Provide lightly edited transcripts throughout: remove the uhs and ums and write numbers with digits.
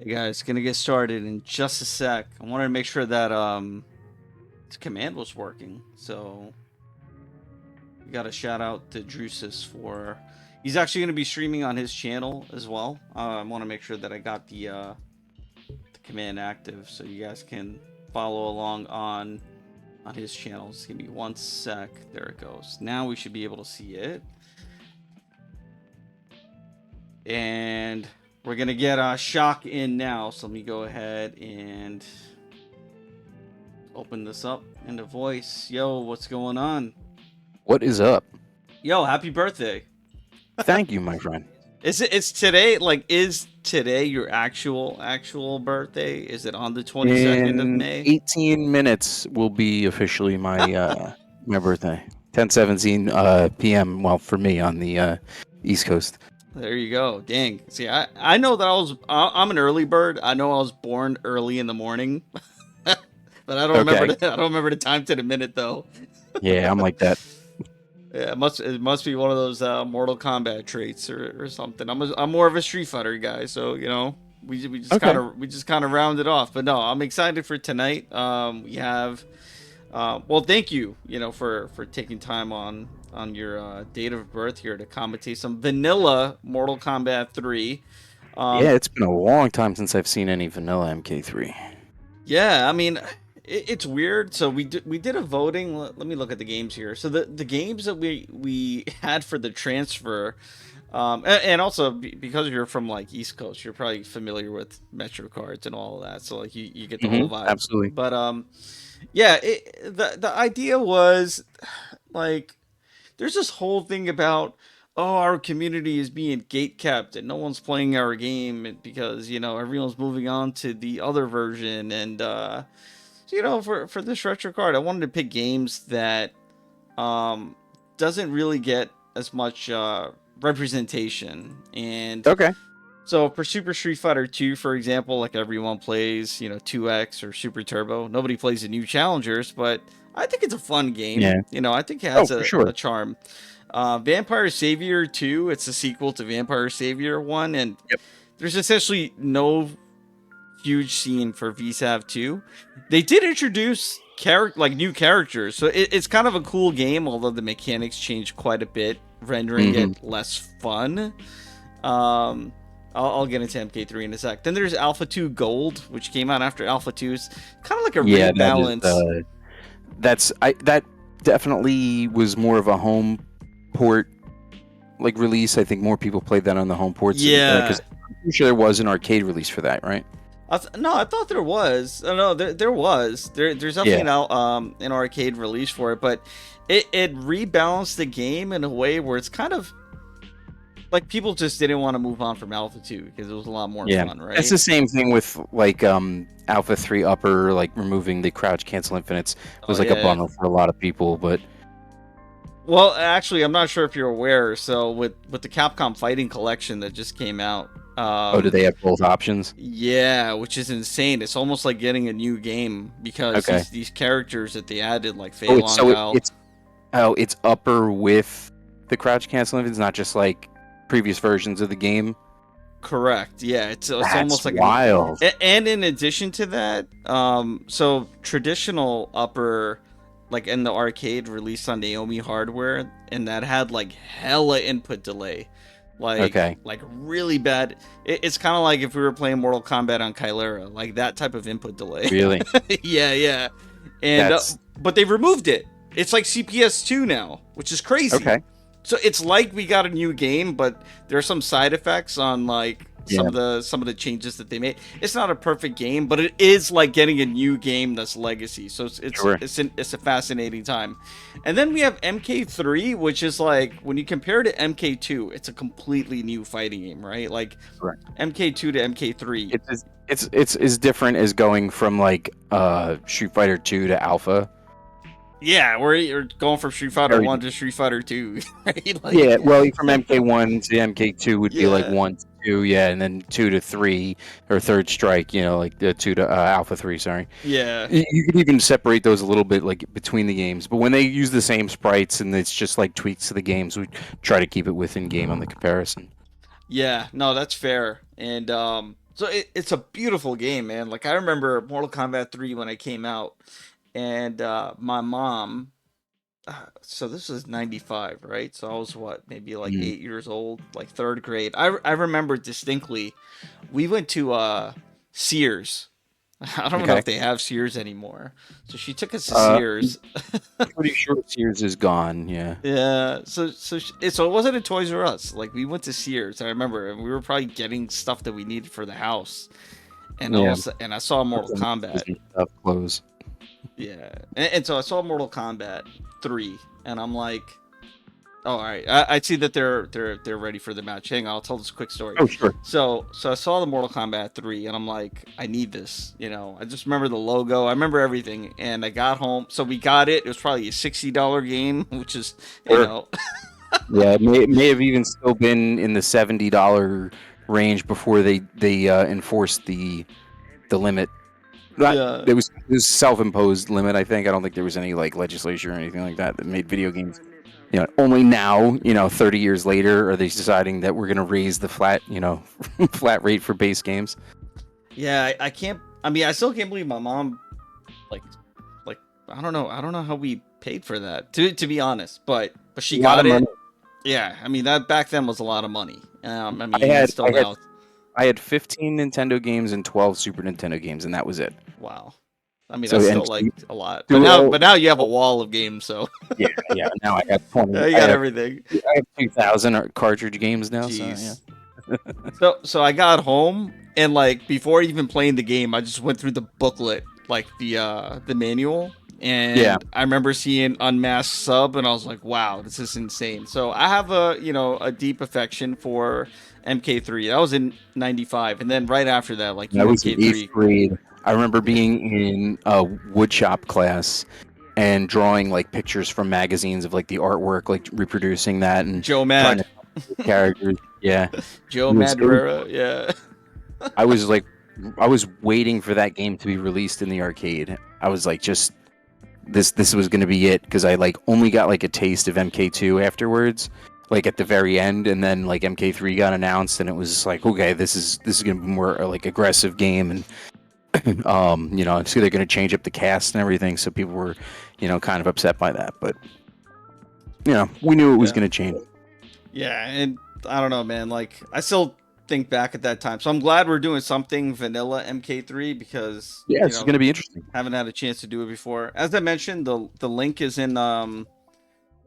Hey guys, gonna get started in just a sec. I wanted to make sure that this command was working. So we got a shout out to Drusus for he's actually gonna be streaming on his channel as well. I want to make sure that I got the command active so you guys can follow along on his channel. Just give me one sec. There it goes. Now we should be able to see it. And we're gonna get Shock in now, so let me go ahead and open this up in the voice. Yo, what's going on? What is up? Yo, happy birthday! Thank you, my friend. It's today? Like, is today your actual birthday? Is it on the 22nd of May? 18 minutes will be officially my my birthday. 10:17 p.m. Well, for me on the East Coast. There you go. Dang. See, I know that I'm an early bird. I know I was born early in the morning, but I don't remember. I don't remember the time to the minute though. Yeah, I'm like that. Yeah, it must be one of those Mortal Kombat traits or something. I'm more of a Street Fighter guy, so you know we just kind of round it off. But no, I'm excited for tonight. We have well, thank you, for taking time on your date of birth here to commentate some vanilla Mortal Kombat 3. Yeah, it's been a long time since I've seen any vanilla MK3. Yeah, I mean, it's weird. So we did a voting. Let me look at the games here. So the games that we had for the transfer, and also because you're from like East Coast, you're probably familiar with RetroCards and all of that. So like you get the whole vibe. Absolutely. But yeah, the idea was like there's this whole thing about our community is being gatekept and no one's playing our game because everyone's moving on to the other version. And for this retro card, I wanted to pick games that doesn't really get as much representation. And so for Super Street Fighter 2, for example, like everyone plays 2X or Super Turbo. Nobody plays the new challengers, but I think it's a fun game. Yeah. I think it has a charm. Vampire Savior 2, it's a sequel to Vampire Savior 1, and there's essentially no huge scene for VSAV 2. They did introduce new characters, so it's kind of a cool game, although the mechanics changed quite a bit, rendering it less fun. I'll get into MK3 in a sec. Then there's Alpha 2 Gold, which came out after Alpha 2. It's kind of like a rebalance. That definitely was more of a home port release. I think more people played that on the home ports. Yeah, because I'm pretty sure there was an arcade release for that, right? No, I thought there was. No, there was. There's definitely an arcade release for it, but it rebalanced the game in a way where it's kind of like people just didn't want to move on from Alpha 2 because it was a lot more fun, right? It's the same thing with Alpha 3 Upper, removing the crouch cancel infinites was a bummer for a lot of people, but well, actually, I'm not sure if you're aware. So with the Capcom Fighting Collection that just came out, do they have both options? Yeah, which is insane. It's almost like getting a new game because these characters that they added, like Fei Long Gao. It's Upper with the crouch cancel infinites, not just like previous versions of the game. Correct. Yeah, it's almost like wild. And in addition to that, so traditional Upper, like in the arcade, released on Naomi hardware, and that had like hella input delay, like really bad. It's kind of like if we were playing Mortal Kombat on Chimera, like that type of input delay. Really? yeah. And but they removed it. It's like CPS 2 now, which is crazy. So it's like we got a new game, but there are some side effects on some of the changes that they made. It's not a perfect game, but it is like getting a new game that's legacy. So it's a fascinating time. And then we have MK3, which is like when you compare to MK2, it's a completely new fighting game, right? Like MK2 to MK3. It's as different as going from Street Fighter 2 to Alpha. Yeah, we're going from Street Fighter 1 to Street Fighter 2. Right? From MK1 to MK2 would be 1 to 2, and then 2 to 3, or Third Strike, the 2 to Alpha 3, sorry. Yeah. You can even separate those a little bit, between the games. But when they use the same sprites and it's just, tweaks to the games, we try to keep it within game on the comparison. Yeah, no, that's fair. And So it's a beautiful game, man. Like I remember Mortal Kombat 3 when it came out, and my mom. So this was 95, right? So I was what, maybe like Mm. 8 years old, like third grade. I remember distinctly. We went to Sears. I don't know Okay. if they have Sears anymore. So she took us to I'm Sears. pretty sure Sears is gone. Yeah. Yeah. So it wasn't a Toys R Us. Like we went to Sears. I remember, and we were probably getting stuff that we needed for the house. And Yeah. also, and I saw Mortal Some Kombat. stuff close. Yeah, and so I saw Mortal Kombat 3, and I'm like, oh, all right. I see that they're ready for the match. Hang on, I'll tell this quick story. Oh, sure. So I saw the Mortal Kombat 3, and I'm like, I need this. I just remember the logo. I remember everything, and I got home. So we got it. It was probably a $60 game, which is Sure. Yeah, it may have even still been in the $70 range before they enforced the limit. Yeah. It was self-imposed limit. I think. I don't think there was any like legislation or anything like that made video games. Only now, 30 years later, are they deciding that we're going to raise the flat, flat rate for base games? Yeah, I can't. I mean, I still can't believe my mom, like, like I don't know. I don't know how we paid for that. To be honest, but she A lot got of it. money. Yeah, I mean that back then was a lot of money. I mean, I even had still now. I had 15 Nintendo games and 12 Super Nintendo games, and that was it. Wow. I mean, So that's and still like a lot. But two now, all, but now you have a wall of games, so yeah, yeah. Now I have 20. you got everything. I have 2,000 cartridge games now. So yeah. Jeez. So I got home and like before even playing the game, I just went through the booklet, like the manual, and Yeah. I remember seeing Unmasked Sub, and I was like, wow, this is insane. So I have a deep affection for MK3. That was in '95, and then right after that, like I was in UMK3. 8th grade. I remember being in a woodshop class and drawing like pictures from magazines of like the artwork, like reproducing that and Joe trying Mad, to characters. Yeah, Joe it was. Madureira, yeah. I was like, I was waiting for that game to be released in the arcade. I was like, just this was gonna be it because I like only got like a taste of MK2 afterwards, like at the very end, and then like MK3 got announced, and it was just like, okay, this is gonna be more like aggressive game, and so they're gonna change up the cast and everything, so people were, kind of upset by that, but we knew it was Yeah. gonna change. Yeah, and I don't know, man. Like, I still think back at that time. So I'm glad we're doing something vanilla MK3 because Yeah, it's gonna be interesting. haven't had a chance to do it before. As I mentioned, the link is in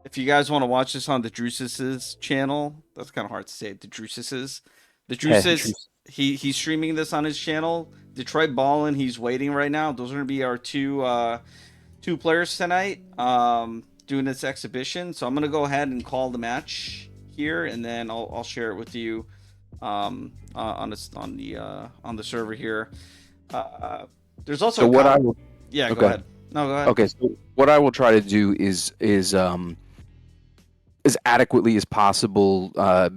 if you guys want to watch this on the Drewsus's channel. That's kind of hard to say. The Drewsus's. The Drewsus, he's streaming this on his channel. DetroitBalln, he's waiting right now. Those are gonna be our two players tonight. Doing this exhibition. So I'm gonna go ahead and call the match here, and then I'll share it with you on the server here. There's also So what I will yeah, okay. Go ahead. No, go ahead. Okay, so what I will try to do is as adequately as possible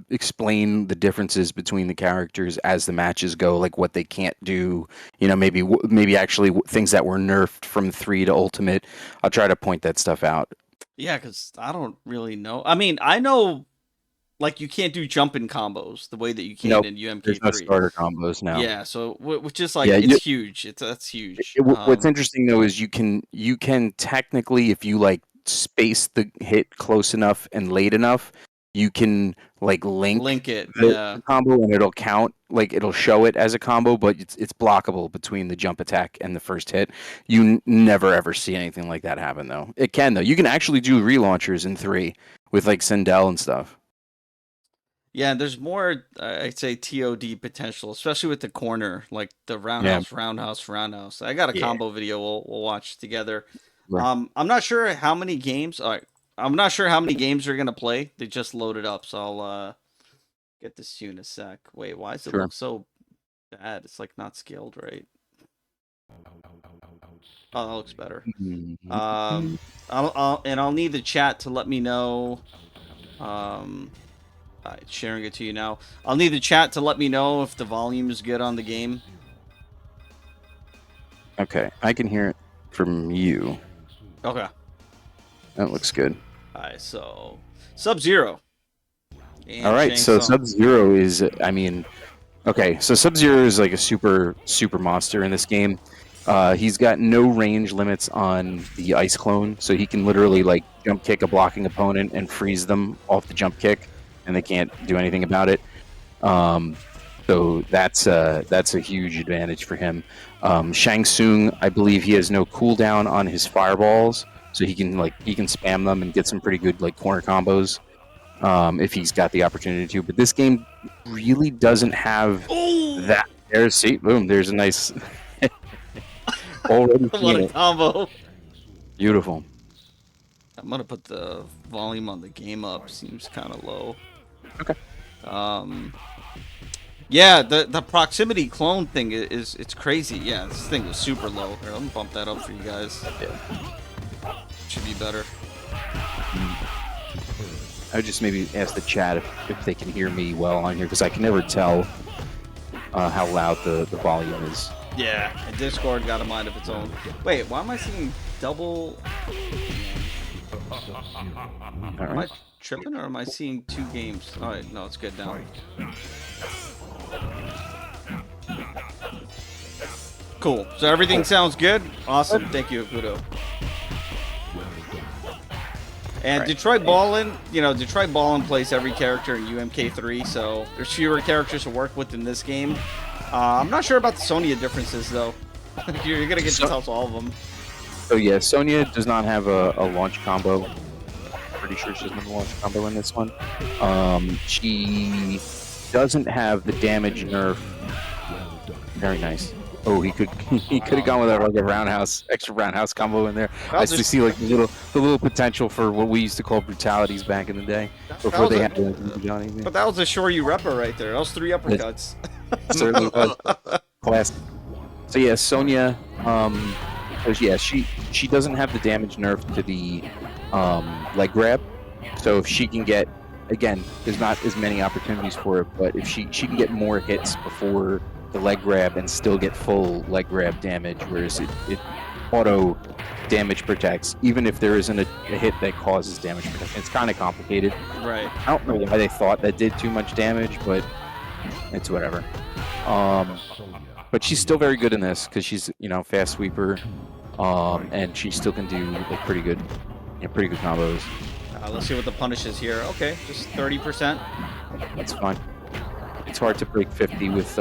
explain the differences between the characters as the matches go, like what they can't do, maybe actually things that were nerfed from 3 to Ultimate. I'll try to point that stuff out. Yeah, because I don't really know. I mean, I know like you can't do jumping combos the way that you can in UMK3. There's no starter combos now. Yeah, so which is like it's huge. That's huge. What's interesting though is you can technically, if you like space the hit close enough and late enough, you can like link it, the combo, and it'll count, like it'll show it as a combo, but it's blockable between the jump attack and the first hit. You never ever see anything like that happen though. It can though. You can actually do relaunchers in 3 with like Sindel and stuff. Yeah, there's more, I'd say, TOD potential, especially with the corner, like the roundhouse, roundhouse. I got a combo video we'll watch together. Right. I'm not sure how many games. I'm not sure how many games are gonna play. They just loaded up, so I'll get this to you in a sec. Wait, why does it look so bad? It's like not scaled right. Oh, that looks better. I'll need the chat to let me know. Sharing it to you now. I'll need the chat to let me know if the volume is good on the game. Okay, I can hear it from you. Okay. That looks good. Alright, so Sub-Zero. Alright, so Sub-Zero is, I mean, Okay, so Sub-Zero is like a super monster in this game. He's got no range limits on the ice clone, so he can literally like jump kick a blocking opponent and freeze them off the jump kick, and they can't do anything about it. So that's a huge advantage for him. Shang Tsung, I believe he has no cooldown on his fireballs, so he can spam them and get some pretty good like corner combos if he's got the opportunity to. But this game really doesn't have that. There's see, boom. There's a nice already. What a combo! Beautiful. I'm gonna put the volume on the game up. Seems kind of low. Okay. Yeah, the proximity clone thing is it's crazy. Yeah, this thing was super low. Here, let me bump that up for you guys. Yeah. Should be better. I would just maybe ask the chat if they can hear me well on here, because I can never tell how loud the volume is. Yeah, and Discord got a mind of its own. Wait, why am I seeing double? Am I tripping, or am I seeing two games? All right, no, it's good now. Cool. So everything sounds good. Awesome. Thank you, Akudo. And detroitballn, detroitballn plays every character in UMK3, so there's fewer characters to work with in this game. I'm not sure about the Sonya differences, though. You're gonna get to tell all of them. So yeah, Sonya does not have a launch combo. Pretty sure she doesn't have a launch combo in this one. She doesn't have the damage nerf. Very nice. Oh, he could have gone with like a extra roundhouse combo in there. I just see like the little potential for what we used to call brutalities back in the day before they had Johnny. But that was a Shoryu Repper right there. That was 3 uppercuts. Certainly was. Classic. So yeah, Sonya. Yeah, she doesn't have the damage nerf to the leg grab. So if she can get, again, there's not as many opportunities for it, but if she can get more hits before the leg grab and still get full leg grab damage, whereas it auto damage protects, even if there isn't a hit that causes damage protection. It's kind of complicated. Right. I don't know why they thought that did too much damage, but it's whatever. But she's still very good in this because she's fast sweeper, and she still can do like pretty good combos. Let's see what the punish is here. Okay, just 30%. That's fine. It's hard to break 50 with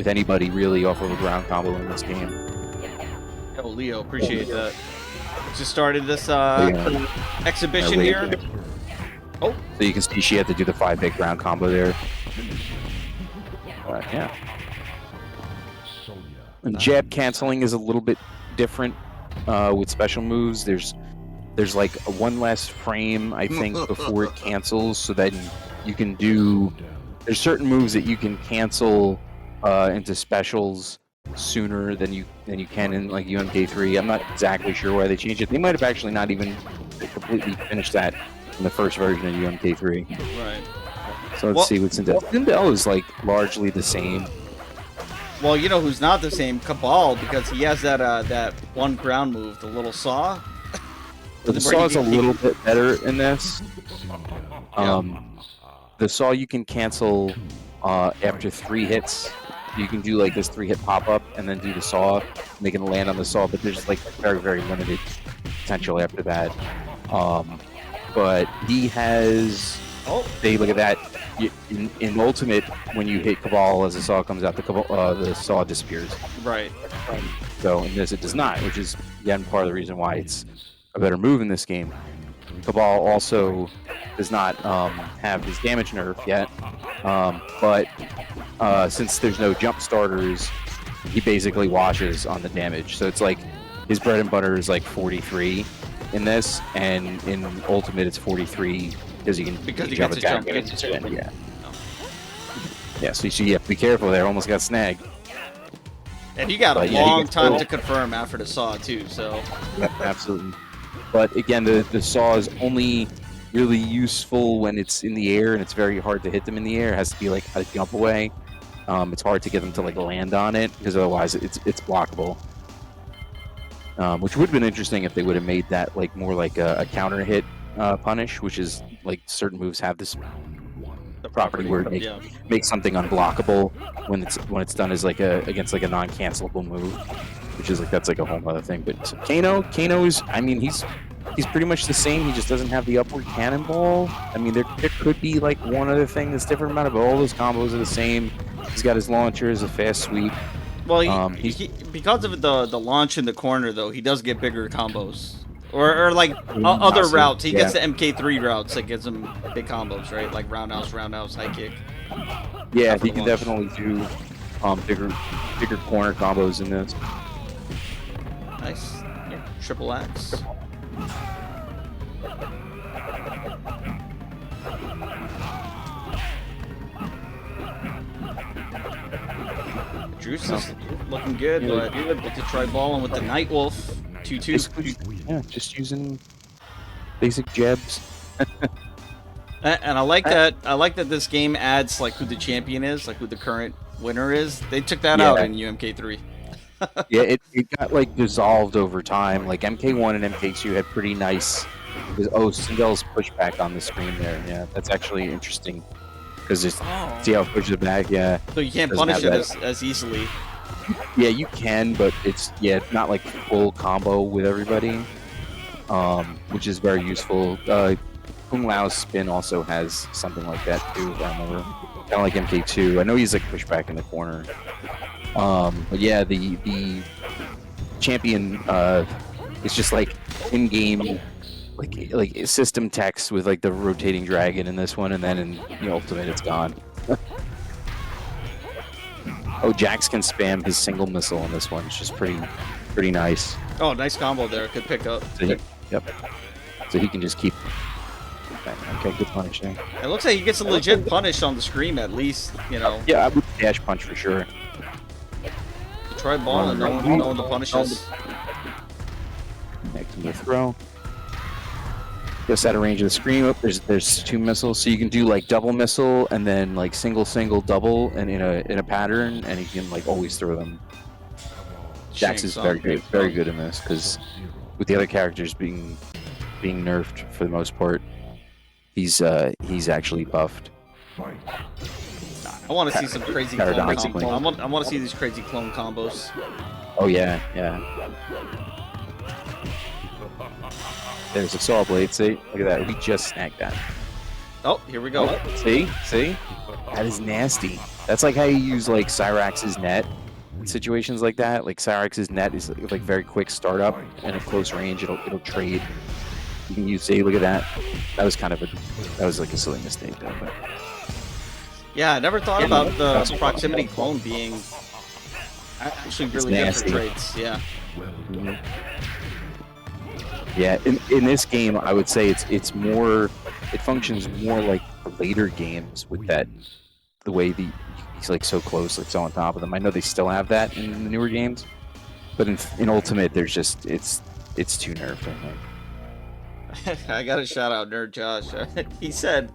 anybody really off of a ground combo in this game. Oh, Leo, appreciate that. Just started this exhibition here. Oh, so you can see she had to do the 5-hit ground combo there. Yeah. And jab canceling is a little bit different with special moves. There's like one last frame, I think, before it cancels, so that you can do. There's certain moves that you can cancel into specials sooner than you can in like UMK3. I'm not exactly sure why they changed it. They might have actually not even completely finished that in the first version of UMK3. Right. So let's see what's Sindel. Sindel is like largely the same. Well, you know who's not the same? Cabal, because he has that one ground move, the little saw. The saw is a little bit better in this. The saw you can cancel after 3 hits. You can do like this 3-hit pop-up and then do the saw, make it land on the saw, but there's like very, very limited potential after that. But he has... Oh, they look at that. In Ultimate, when you hit Cabal as the saw comes out, the saw disappears. Right. So in this it does not, which is again part of the reason why it's a better move in this game. Cabal also does not have his damage nerf yet, but since there's no jump starters, he basically washes on the damage. So it's like his bread and butter is like 43 in this, and in Ultimate it's 43 because he jump attack. Yeah. Yeah, so you have to be careful there. Almost got snagged. And he got a long time to confirm after the saw too. So. Yeah, absolutely. But again, the saw is only really useful when it's in the air, and it's very hard to hit them in the air. It has to be like a jump away. It's hard to get them to like land on it because otherwise it's blockable. Which would have been interesting if they would have made that like more like a counter hit punish, which is like certain moves have this property where it Yeah. makes something unblockable when it's done as like against like a non-cancelable move, which is like that's like a whole other thing. But so Kano's, I mean, he's pretty much the same. He just doesn't have the upward cannonball. I mean, there could be like one other thing that's different about it, but all those combos are the same. He's got his launcher as a fast sweep. Well, he because of the launch in the corner, though, he does get bigger combos. Or like other routes. He gets the MK3 routes that gives him big combos, right? Like roundhouse, high kick. Yeah, he can definitely do bigger corner combos in this. Nice. Yeah. Triple axe. Juice is looking good, but the detroitballn with the Night Wolf 2-2. Yeah, just using basic jabs. And I like that. I like that this game adds like who the champion is, like who the current winner is. They took that out in UMK3. Yeah, it got like dissolved over time. Like MK1 and MK2 had pretty nice. Oh, Sindel's pushback on the screen there. Yeah, that's actually interesting because see how it pushes it back. Yeah. So you can't punish it as easily. Yeah, you can, but it's not like full combo with everybody, which is very useful. Kung Lao's spin also has something like that too. If I remember, kind of like MK2. I know he's like pushed back in the corner. But yeah, the champion is just like in-game, like system text with like the rotating dragon in this one, and then in the ultimate it's gone. Oh, Jax can spam his single missile in this one. It's just pretty nice. Oh, nice combo there. Good pickup. So so he can just keep. Okay, good punish there. It looks like he gets a legit punish on the screen at least, you know. Yeah, I would dash punch for sure. detroitballn and no one to punish us. Next to the throw. Just out of range of the screen. Oh, there's two missiles, so you can do like double missile and then like single double, and in a pattern, and you can like always throw them. Jax is very good in this because with the other characters being nerfed for the most part, he's actually buffed. I want to see some crazy clone combos. I want to see these crazy clone combos. Oh yeah. There's a saw blade. See, look at that. We just snagged that. Oh, here we go. See, that is nasty. That's like how you use like Cyrax's net in situations like that. Like Cyrax's net is like very quick startup and at close range. It'll trade. You can use. See, look at that. That was like a silly mistake though. But. Yeah, I never thought about the proximity clone being actually really good for trades. Yeah. Mm-hmm. Yeah, in this game, I would say it's more. It functions more like the later games with that, the way he's like so close, like so on top of them. I know they still have that in the newer games, but in Ultimate, there's just it's too nerfed. I think. I got to shout out Nerd Josh. he said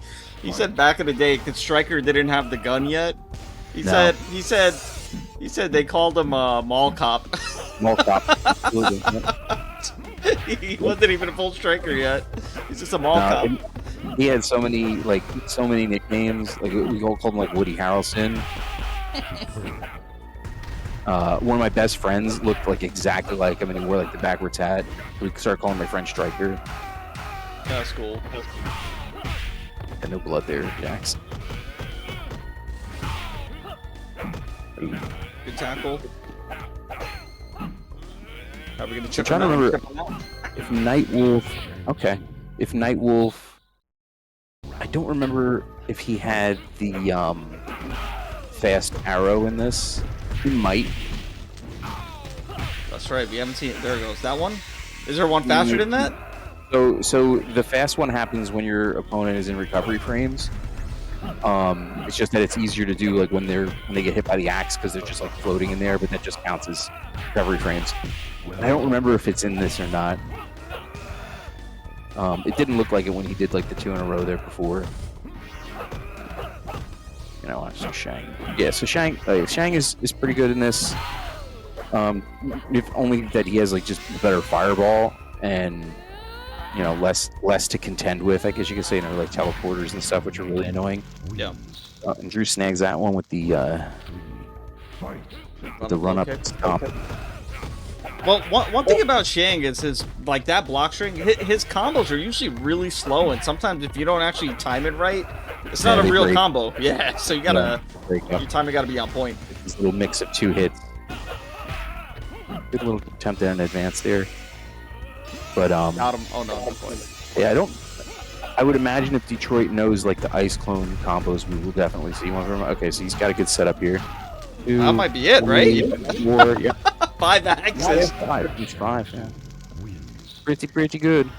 back in the day, because Stryker didn't have the gun yet. He said they called him Mall Cop. Mall Cop. He wasn't even a full striker yet. He's just a mall cop. He had so many nicknames. Like we all called him like Woody Harrelson. One of my best friends looked like exactly like him, and he wore like the backwards hat. We started calling my friend Striker. That's cool. And no blood there, Jax. Good tackle. Are we gonna I'm trying to remember if Night Wolf. Okay, if Night Wolf. I don't remember if he had the fast arrow in this. He might. That's right. We haven't seen it. There it goes. That one. Is there one faster than that? So the fast one happens when your opponent is in recovery frames. It's just that it's easier to do like when they get hit by the axe because they're just like floating in there, but that just counts as recovery frames. I don't remember if it's in this or not. It didn't look like it when he did like the 2 in a row there before. You know, so Shang. Yeah, so Shang is pretty good in this. If only that he has like just a better fireball, and less to contend with, I guess you could say, like teleporters and stuff, which are really annoying. Yeah. And Drew snags that one with the run up stomp. Well, one thing about Shang is his like that block string. His combos are usually really slow, and sometimes if you don't actually time it right, it's not a real break. combo. Yeah, so you gotta your timing gotta be on point. This little mix of 2 hits. Good little attempt at an advance there, but Got him. Oh no, no point. Yeah, I would imagine if Detroit knows like the ice clone combos, we will definitely see one from him. Okay, so he's got a good setup here. 2, That might be it, right? 4, yeah. 5 axes. 5. It's 5. Yeah. Pretty good.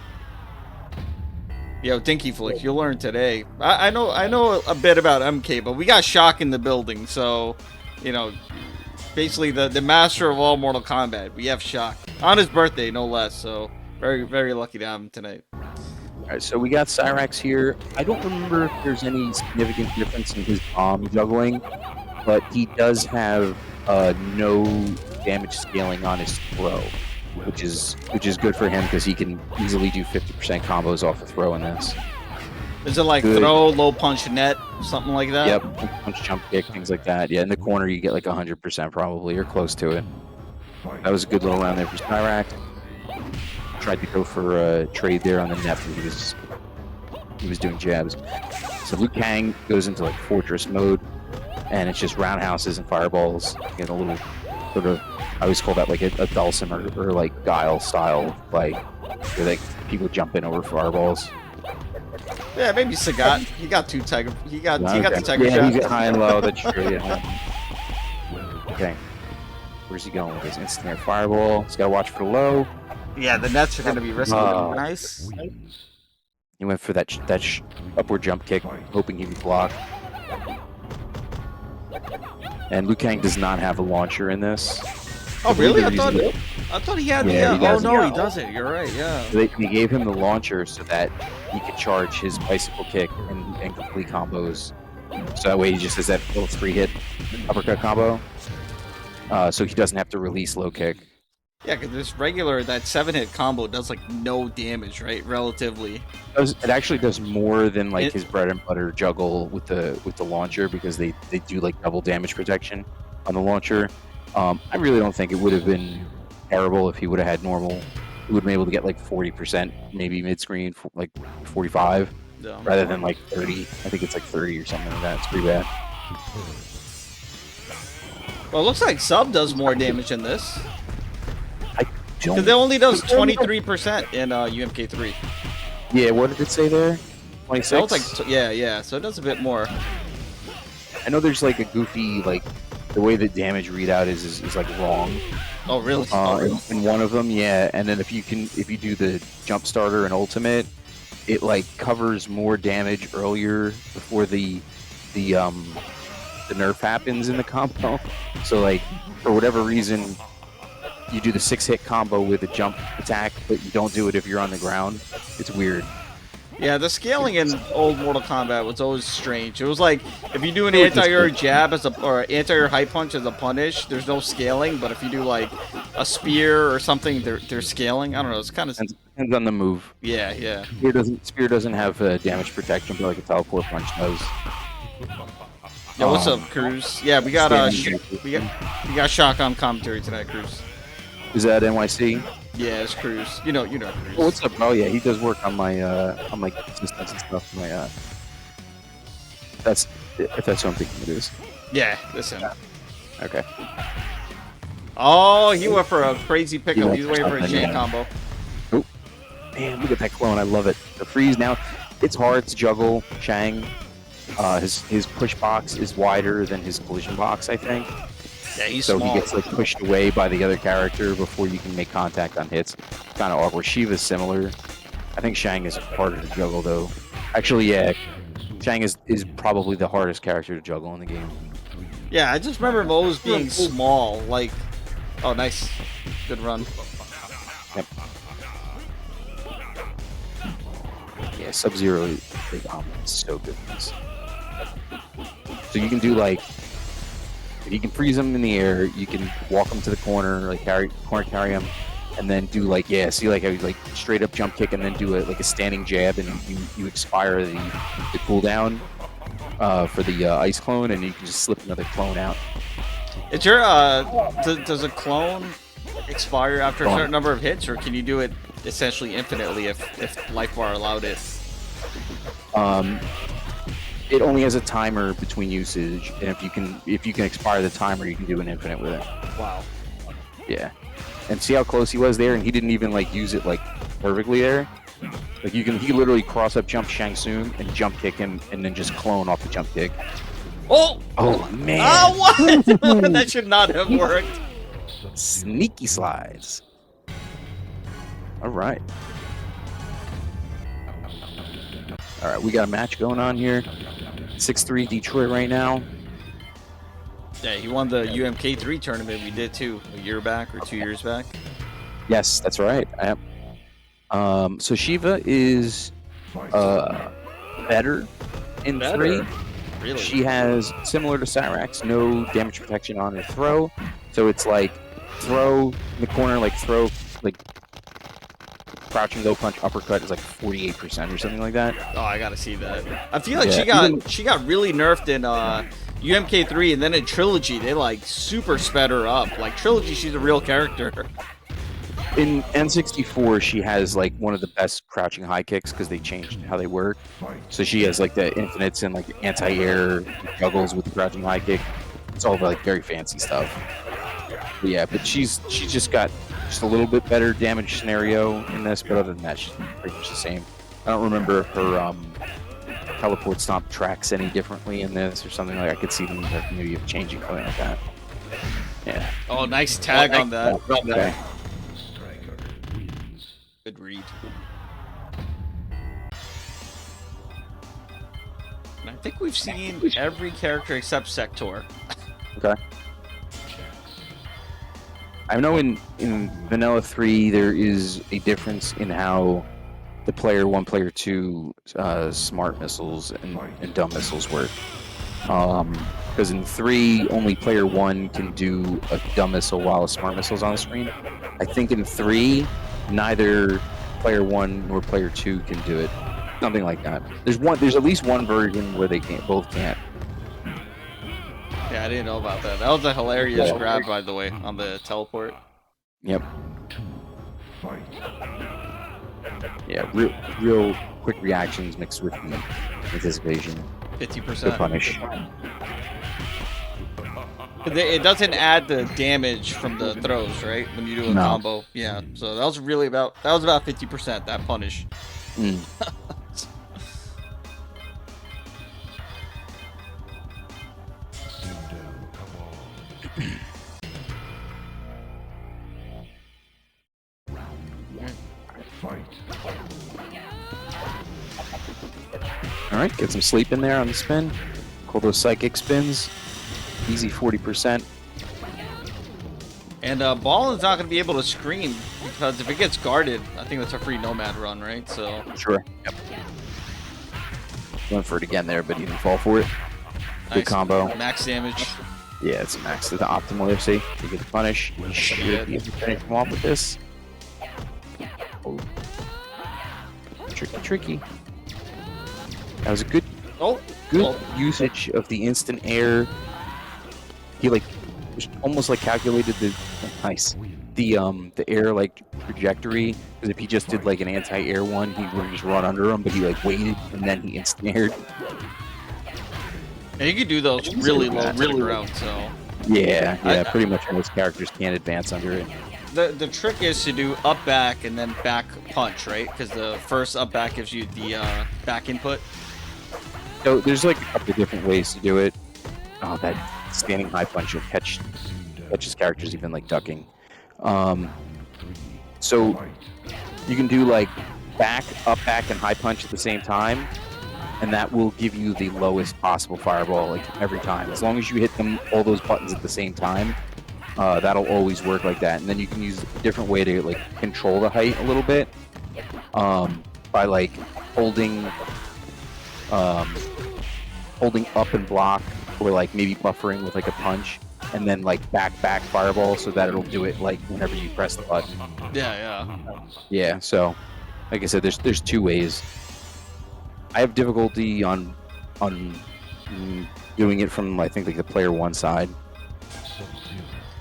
Yo, Dinky Flick, you'll learn today. I know a bit about MK, but we got Shock in the building, so basically the master of all Mortal Kombat. We have Shock on his birthday, no less. So very, very lucky to have him tonight. All right, so we got Cyrax here. I don't remember if there's any significant difference in his bomb juggling, but he does have no damage scaling on his throw, which is good for him because he can easily do 50% combos off the throw in this. Is it like throw, low punch, net, something like that? Yep, punch, jump, kick, things like that. Yeah, in the corner you get like 100% probably, or close to it. That was a good little round there for Cyrax. Tried to go for a trade there on the net, but he was doing jabs. So Liu Kang goes into like fortress mode, and it's just roundhouses and fireballs. You get a little sort of, I always call that like a dulcimer or like guile style, like where like people jump in over fireballs. Yeah, maybe Sagat. He got 2 tiger. He got the tiger yeah, shot. He's high and low. That's true. Yeah. Okay, where's he going with his instant air fireball? He's got to watch for the low. Yeah, the nets are gonna be risky. Nice. He went for that upward jump kick, hoping he would block. And Liu Kang does not have a launcher in this. Oh really? I thought he had yeah, the. Oh no, he doesn't. You're right. Yeah. They gave him the launcher so that he could charge his bicycle kick and complete combos. So that way he just has that little 3-hit uppercut combo. So he doesn't have to release low kick. Yeah, because this regular, that 7-hit combo does like no damage, right? Relatively. It actually does more than like his bread and butter juggle with the launcher, because they do like double damage protection on the launcher. I really don't think it would have been terrible if he would have had normal. He would have been able to get like 40%, maybe mid screen, like 45, rather than like 30. I think it's like 30 or something like that. It's pretty bad. Well, it looks like Sub does more damage in this. Because it Don't. only does 23% in UMK3. Yeah, what did it say there? 26. So it's like yeah. So it does a bit more. I know there's like a goofy, like the way the damage readout is like wrong. Oh really? In one of them, yeah. And then if you do the jump starter and ultimate, it like covers more damage earlier before the nerf happens in the combo. So like for whatever reason, you do the 6-hit combo with a jump attack, but you don't do it if you're on the ground. It's weird. Yeah, the scaling in old Mortal Kombat was always strange. It was like if you do an anti-air jab or anti-air high punch as a punish, there's no scaling. But if you do like a spear or something, they're scaling. I don't know. It's kind of depends on the move. Yeah. Spear doesn't have damage protection, but like a teleport punch does. Yeah, what's up, Cruz? Yeah, we got we got Shock on commentary tonight, Cruz. Is that NYC? Yeah, it's Cruz. You know Cruz. Oh, what's up, bro? Yeah, he does work on my consistence and stuff. That's if that's what I'm thinking it is. Yeah, that's him. Okay. Oh, he went for a crazy pickup. He's waiting for a chain combo. Oh, man, look at that clone. I love it. The freeze now. It's hard to juggle Shang. His push box is wider than his collision box, I think. Yeah, he's so small. He gets like pushed away by the other character before you can make contact on hits. Kind of awkward. Shiva's similar. I think Shang is harder to juggle though. Actually, yeah, Shang is probably the hardest character to juggle in the game. Yeah, I just remember him always being small. Like, oh, nice, good run. Yep. Yeah, Sub-Zero is so good. So you can do like. You can freeze him in the air. You can walk him to the corner, like carry him, and then do like see like I would like straight up jump kick and then do like a standing jab, and you expire the cooldown for the ice clone, and you can just slip another clone out. Is your does a clone expire after a certain number of hits, or can you do it essentially infinitely if life bar allowed it? It only has a timer between usage, and if you can expire the timer, you can do an infinite with it. Wow. Yeah. And see how close he was there, and he didn't even like use it like perfectly there. Like he literally cross up jump Shang Tsung and jump kick him, and then just clone off the jump kick. Oh! Oh man! Oh what? That should not have worked. Sneaky slides. All right. All right, we got a match going on here. 6-3 Detroit right now. Yeah, he won the UMK3 tournament we did too, a year back or 2 years back. Yes, that's right. So Shiva is better in 3. Really? She has, similar to Cyrax, no damage protection on her throw. So it's like throw in the corner, like throw, like crouching low punch uppercut is like 48% or something like that. Oh, I gotta see that. I feel like she got really nerfed in UMK3, and then in Trilogy they like super sped her up. Like Trilogy, she's a real character. In N64, she has like one of the best crouching high kicks because they changed how they work. So she has like the infinites and like anti-air juggles with the crouching high kick. It's all like very fancy stuff. But yeah, but she's just got just a little bit better damage scenario in this, but other than that, she's pretty much the same. I don't remember if her teleport stomp tracks any differently in this or something. Like I could see them maybe changing something like that. Yeah. Oh, nice tag on that. Okay. Good read. And I think we've seen every character except Sector. Okay. I know in Vanilla 3 there is a difference in how the player 1, player 2 smart missiles and dumb missiles work. Because in 3, only player 1 can do a dumb missile while a smart missile is on the screen. I think in 3, neither player 1 nor player 2 can do it. Something like that. There's at least one version where they both can't. Yeah, I didn't know about that. That was a hilarious grab, by the way, on the teleport. Yep. Yeah, real quick reactions mixed with the anticipation. 50%. To punish. It doesn't add the damage from the throws, right? When you do a combo. Yeah, so that was about 50%, that punish. Mm. Alright, get some sleep in there on the spin. Call those psychic spins. Easy 40%. And Ball is not going to be able to scream, because if it gets guarded, I think that's a free Nomad run, right? So Sure. Yep. Went for it again there, but he didn't fall for it. Good nice combo. max damage. Yeah, it's max to the optimal FC. You get the punish. You should be able to finish him off with this. Oh. Tricky. That was a good usage of the instant air. He like almost like calculated the air like trajectory, because if he just did like an anti-air one, he would just run under him, but he like waited and then he instant aired. And you can do those really low to the ground, so yeah, pretty much most characters can't advance under it. The trick is to do up back and then back punch, right? Because the first up back gives you the back input. So there's like a couple of different ways to do it. Oh, that standing high punch will catches characters even like ducking. So you can do like back, up back, and high punch at the same time, and that will give you the lowest possible fireball like every time. As long as you hit all those buttons at the same time, that'll always work like that. And then you can use a different way to like control the height a little bit, by like holding up and block, or like maybe buffering with like a punch, and then like back fireball, so that it'll do it like whenever you press the button. Yeah. Yeah. So, like I said, there's two ways. I have difficulty on doing it from, I think, like the player one side.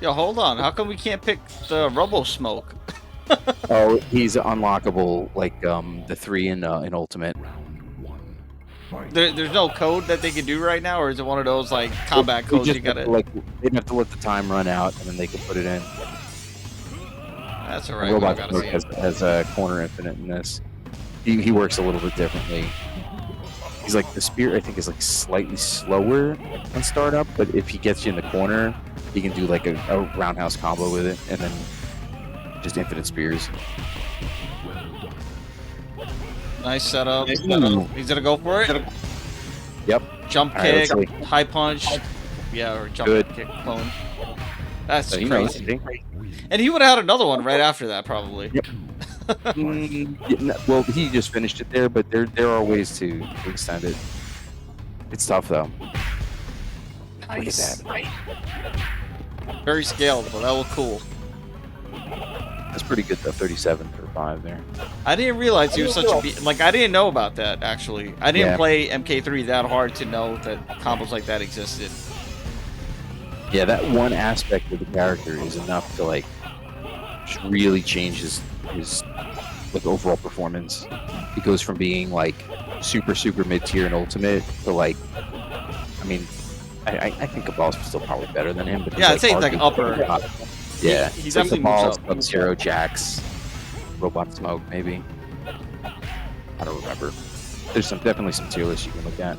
Yo, hold on. How come we can't pick the Robo Smoke? Oh, he's unlockable like the 3 in Ultimate. There's no code that they can do right now, or is it one of those like combat They codes just you gotta? have to, like, they'd have to let the time run out, and then they can put it in. That's The alright. We don't Robot gotta Smoke see it. has a corner infinite in this. He works a little bit differently. He's like, the spear, I think, is like slightly slower on startup, but if he gets you in the corner, he can do like a roundhouse combo with it, and then just infinite spears. Nice setup. Ooh. He's gonna go for it. Yep. Jump All right, kick, let's see. high punch. Yeah, or jump Good. kick clone. That's So he knows. crazy. And he would have had another one right after that, probably. Yep. Well, he just finished it there, but there are ways to extend it. It's tough though. Nice. Look at that. Very scalable. That looked cool. That's pretty good though. 37 for 5 there. I didn't realize he was such a like. I didn't know about that actually. I didn't Yeah. play MK3 that hard to know that combos like that existed. Yeah, that one aspect of the character is enough to like just really change his like overall performance. He goes from being like super mid tier and ultimate to like, I mean, I think Cabal's still probably better than him. But he's, Yeah, I'd say he's like arguably upper. Yeah, He it's like definitely moves Cabal, up. Sub-Zero, Jax, Robot Smoke, maybe. I don't remember. There's definitely some tier lists you can look at.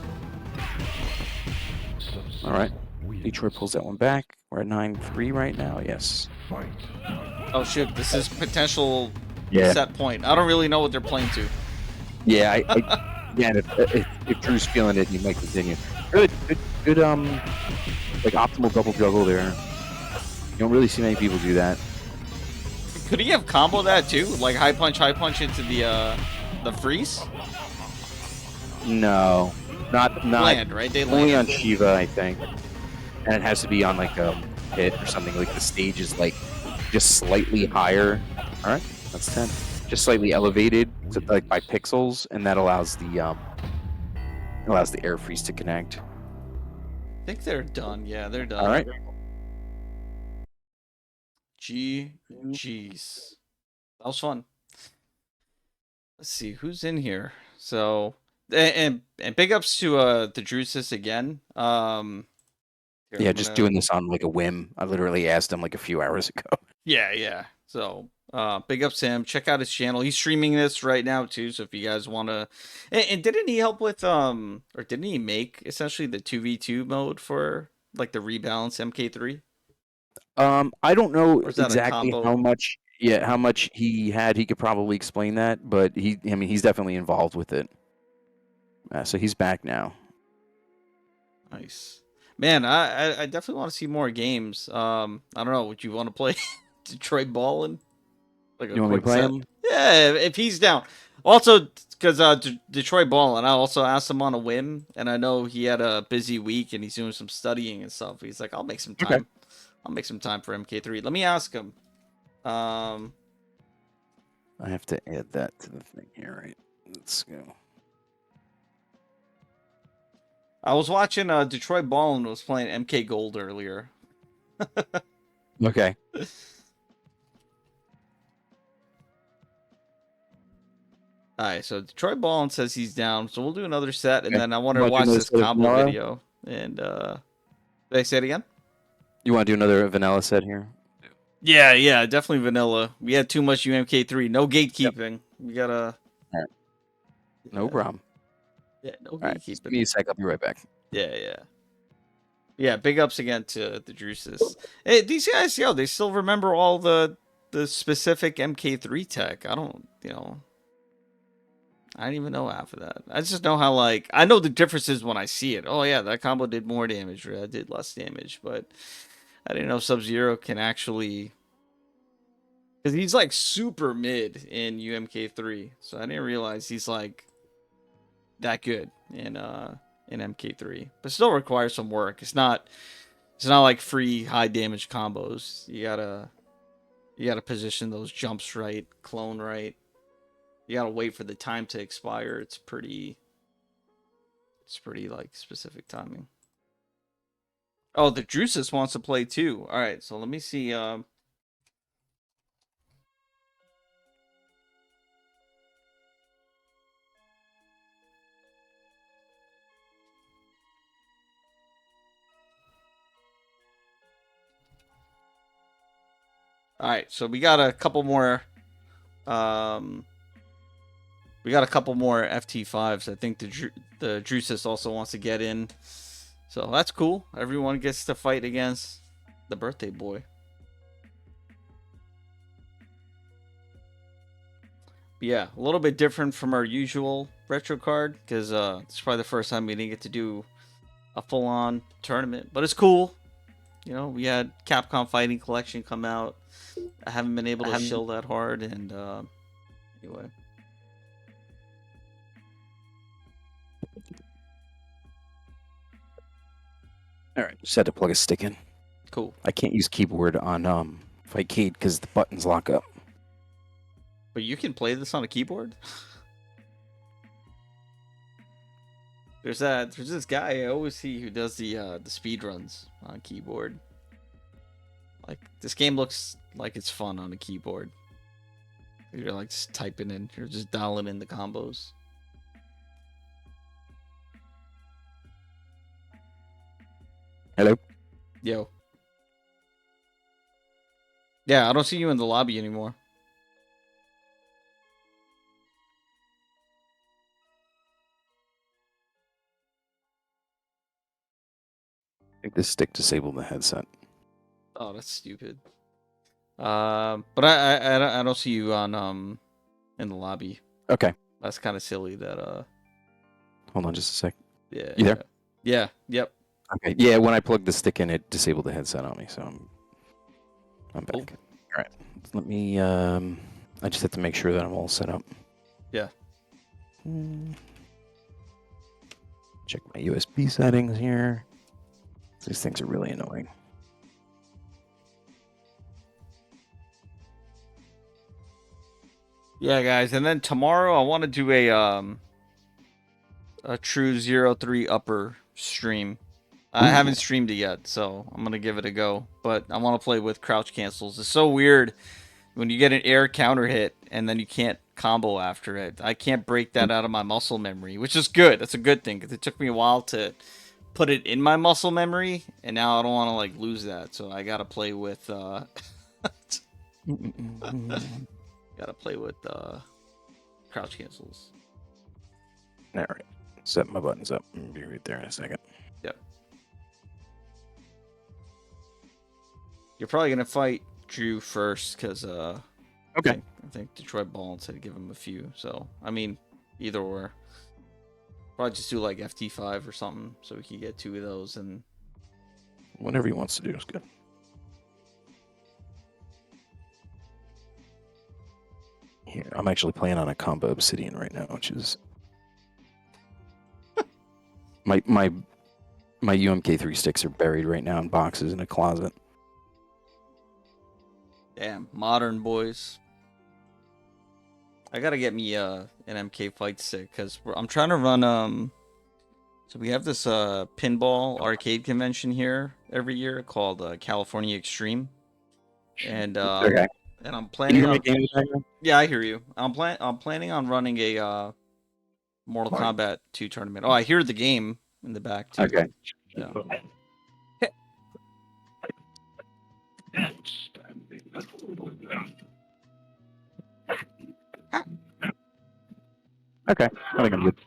All right, Detroit pulls that one back. We're at 9-3 right now. Yes. Oh shoot, this is potential Yeah. set point. I don't really know what they're playing to. Yeah. Again, if Drew's feeling it, he might continue. Good. Like optimal double juggle there. You don't really see many people do that. Could he have combo that too? Like high punch into the freeze? No, not Land, right? They only land. on Shiva, I think. And it has to be on like a pit or something. Like the stage is like just slightly higher. All right, that's 10. Just slightly elevated, to, like by pixels, and that allows the air freeze to connect. I think they're done. Yeah, they're done. All right. GG's. That was fun. Let's see who's in here. So and big ups to tehdrewsus again. Here, Yeah, I'm just gonna- doing this on like a whim. I literally asked him like a few hours ago. Yeah. So big ups to him. Check out his channel. He's streaming this right now too. So if you guys want to, and didn't he help with or didn't he make essentially the 2v2 mode for like the rebalance MK3? I don't know Or is that a exactly combo? how much. Yeah, how much he had. He could probably explain that, but I mean, he's definitely involved with it. So he's back now. Nice. Man, I definitely want to see more games. I don't know. Would you want to play detroitballn? Like a You want me to quick play set? him? Yeah, if he's down. Also, because detroitballn, I also asked him on a whim, and I know he had a busy week and he's doing some studying and stuff. He's like, I'll make some time. Okay. I'll make some time for MK3. Let me ask him. I have to add that to the thing here, right? Let's go. I was watching detroitballn was playing MK Gold earlier. Okay. Alright, so detroitballn says he's down, so we'll do another set, and Okay. then I want to You wanna watch do this another combo vanilla? video. And did I say it again? You want to do another vanilla set here? Yeah, definitely vanilla. We had too much UMK3. No gatekeeping. We gotta. Alright. No problem. Yeah, no All right. Just gatekeeping. give me a sec. I'll be right back. Yeah, big ups again to tehdrewsus. Hey, these guys, they still remember all the specific MK3 tech. I don't even know half of that. I just know how, like, I know the differences when I see it. Oh yeah, that combo did more damage, or that did less damage, but I didn't know Sub-Zero can actually, because he's like super mid in UMK3, so I didn't realize he's like that good in MK3, but still requires some work. It's not It's not like free high damage combos. You gotta position those jumps right, clone right. You gotta wait for the time to expire. It's pretty like specific timing. Oh, the Drusus wants to play too. All right, so let me see. All right, so we got a couple more. We got a couple more FT5s. I think the Drusus also wants to get in, so that's cool. Everyone gets to fight against the birthday boy. But yeah, a little bit different from our usual RetroCard because it's probably the first time we didn't get to do a full-on tournament, but it's cool. You know, we had Capcom Fighting Collection come out. I haven't been able to shill that hard, and anyway. All right, just had to plug a stick in. Cool. I can't use keyboard on Fightcade because the buttons lock up. But you can play this on a keyboard? There's this guy I always see who does the speed runs on keyboard. Like, this game looks like it's fun on a keyboard. You're like just typing in, you're just dialing in the combos. Hello? Yo. Yeah, I don't see you in the lobby anymore. I think this stick disabled the headset. Oh, that's stupid. But I don't see you on in the lobby. Okay. That's kind of silly that Hold on just a sec. Yeah. You there? Yeah. Yep. Okay. Yeah, when I plugged the stick in, it disabled the headset on me, so I'm back. Cool. All right. Let me I just have to make sure that I'm all set up. Yeah. Check my USB settings here. These things are really annoying. Yeah, guys, and then tomorrow I want to do a true 03 upper stream. I haven't streamed it yet, so I'm gonna give it a go. But I want to play with crouch cancels. It's so weird when you get an air counter hit and then you can't combo after it. I can't break that out of my muscle memory, which is good. That's a good thing because it took me a while to put it in my muscle memory, and now I don't want to like lose that. So I gotta play with crouch cancels. All right. Set my buttons up. I'll be right there in a second. Yep. You're probably gonna fight Drew first because Okay. I think DetroitBalln said to give him a few. So I mean, either or. Probably just do like FT5 or something so we can get 2 of those and Whatever he wants to do is good. Here, I'm actually playing on a combo obsidian right now, which is my UMK3 sticks are buried right now in boxes in a closet. damn, modern boys. I gotta get me an MK fight stick because I'm trying to run so we have this pinball arcade convention here every year called California Extreme, and Okay. and I'm Can you planning hear me on again in the background? yeah, I hear you. I'm planning on running a Mortal Kombat 2 tournament. Oh, I hear the game in the back too. Okay. Yeah. Okay. I think I'm good.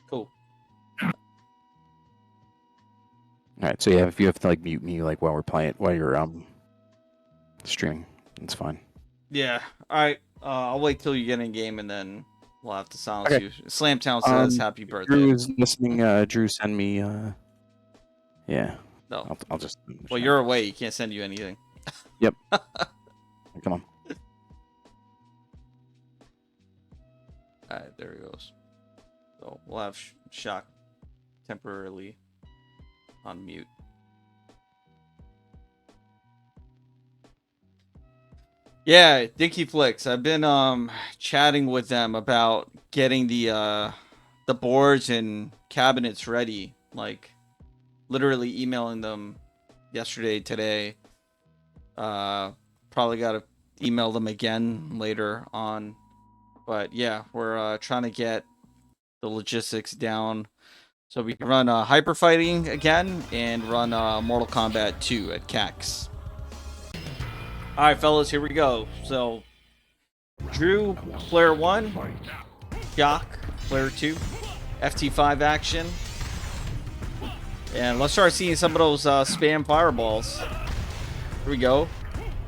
Cool. All right. So yeah, if you have to like mute me like while we're playing, while you're streaming, that's fine. Yeah. All right. I'll wait till you get in game and then we'll have to silence Okay. you. Slamtown says happy birthday. Drew is listening. Drew, send me. Yeah. No. I'll just. Well, you're away. You can't send you anything. Yep. Come on. All right. There he goes. So we'll have Shock temporarily on mute. Yeah, Dinky Flicks. I've been chatting with them about getting the boards and cabinets ready. Like literally emailing them yesterday, today. Probably got to email them again later on. But yeah, we're trying to get the logistics down so we can run Hyper Fighting again and run Mortal Kombat 2 at CAX. All right, fellas, here we go. So, Drew, player 1, Shock, player 2, FT5 action. And let's start seeing some of those spam fireballs. Here we go.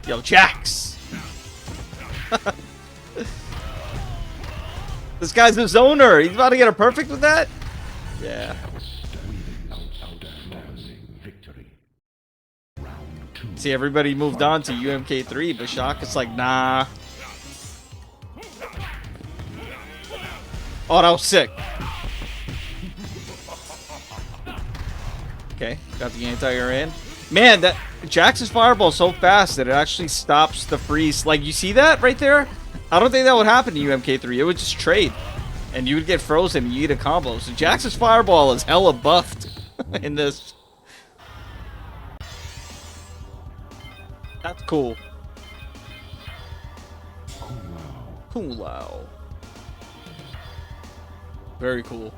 Yo, Jax! This guy's a zoner. He's about to get a perfect with that? Yeah. See, everybody moved on to UMK3, but Shock is like, nah. Oh, that was sick. Okay, got the anti-air in. Man, that Jax's fireball is so fast that it actually stops the freeze. Like, you see that right there? I don't think that would happen to UMK3. It would just trade. And you would get frozen and you get a combo. So Jax's fireball is hella buffed in this. That's cool. Cool. Very cool.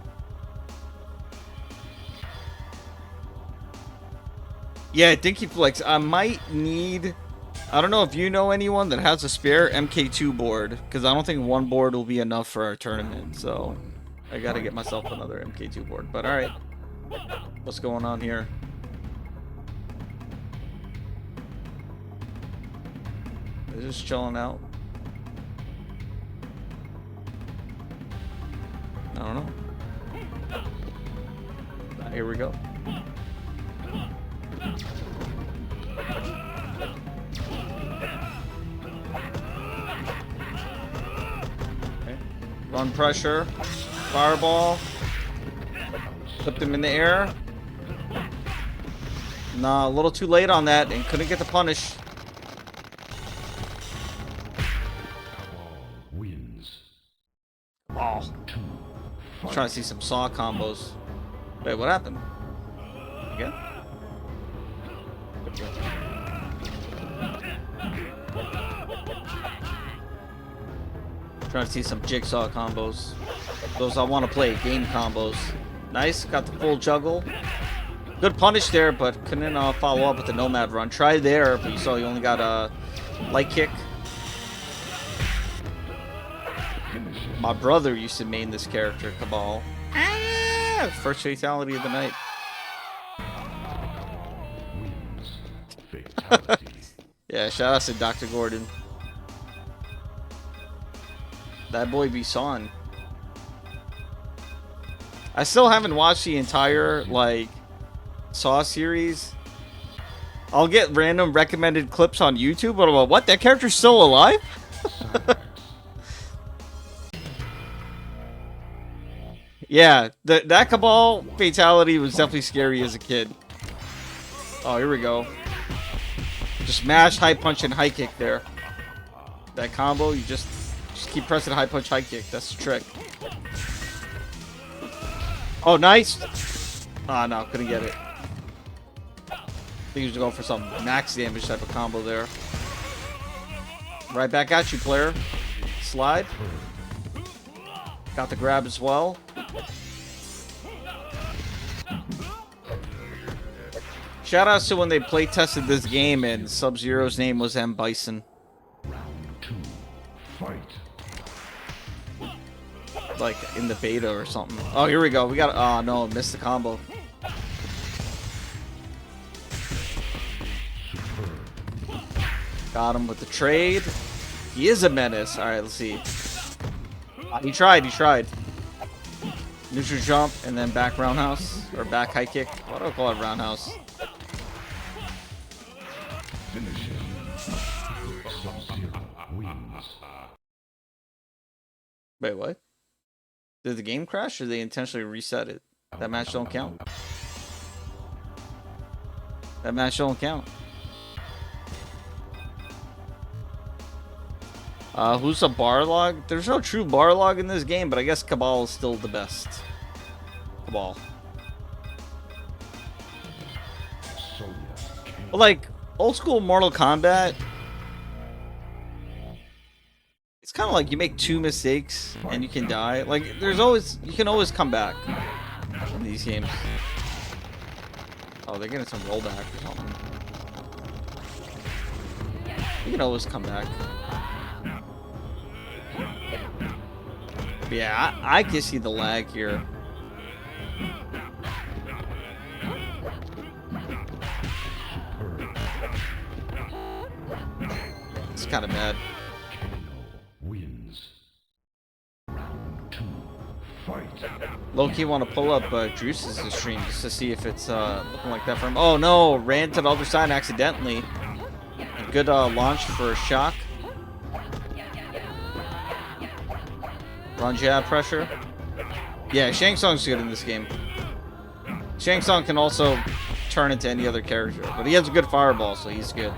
Yeah, Dinky Flex. I might need... I don't know if you know anyone that has a spare MK2 board, because I don't think one board will be enough for our tournament. So I gotta get myself another MK2 board. But alright. What's going on here? They're just chilling out. I don't know. Here we go. Okay. Run pressure. Fireball. Flipped him in the air. Nah, a little too late on that and couldn't get the punish. Oh. I'm trying to see some saw combos. Wait, what happened? Again? Trying to see some jigsaw combos. Those I want to play, game combos. Nice, got the full juggle. Good punish there, but couldn't follow up with the Nomad run. Tried there, but you saw you only got a light kick. My brother used to main this character, Cabal. Ah, first fatality of the night. Yeah, shout out to Dr. Gordon. That boy be sawing. I still haven't watched the entire, like, Saw series. I'll get random recommended clips on YouTube, but I'm like, what? That character's still alive? Yeah, that Cabal fatality was definitely scary as a kid. Oh, here we go. Just mash, high punch, and high kick there. That combo, you just keep pressing high punch, high kick. That's the trick. Oh, nice. Ah, no, couldn't get it. I think he was going for some max damage type of combo there. Right back at you, player. Slide. Got the grab as well. Shout outs to when they play tested this game and Sub-Zero's name was M. Bison. Like in the beta or something. Oh, here we go. We got. Oh no, missed the combo. Got him with the trade. He is a menace. All right, let's see. He tried. Neutral jump and then back roundhouse or back high kick. Why do I call it roundhouse? Wait, what? Did the game crash or did they intentionally reset it? That match don't count. That match don't count. Who's a Barlog? There's no true Barlog in this game, but I guess Cabal is still the best. Cabal. Well, like, old school Mortal Kombat, it's kind of like you make 2 mistakes and you can die. Like, you can always come back in these games. Oh, they're getting some rollback or something. You can always come back. But yeah, I can see the lag here. It's kind of bad. Low-key want to pull up Drewsus' stream just to see if it's looking like that for him. Oh no, ran to the other side accidentally. A good launch for Shock. Run jab pressure. Yeah, Shang Tsung's good in this game. Shang Tsung can also turn into any other character, but he has a good fireball, so he's good.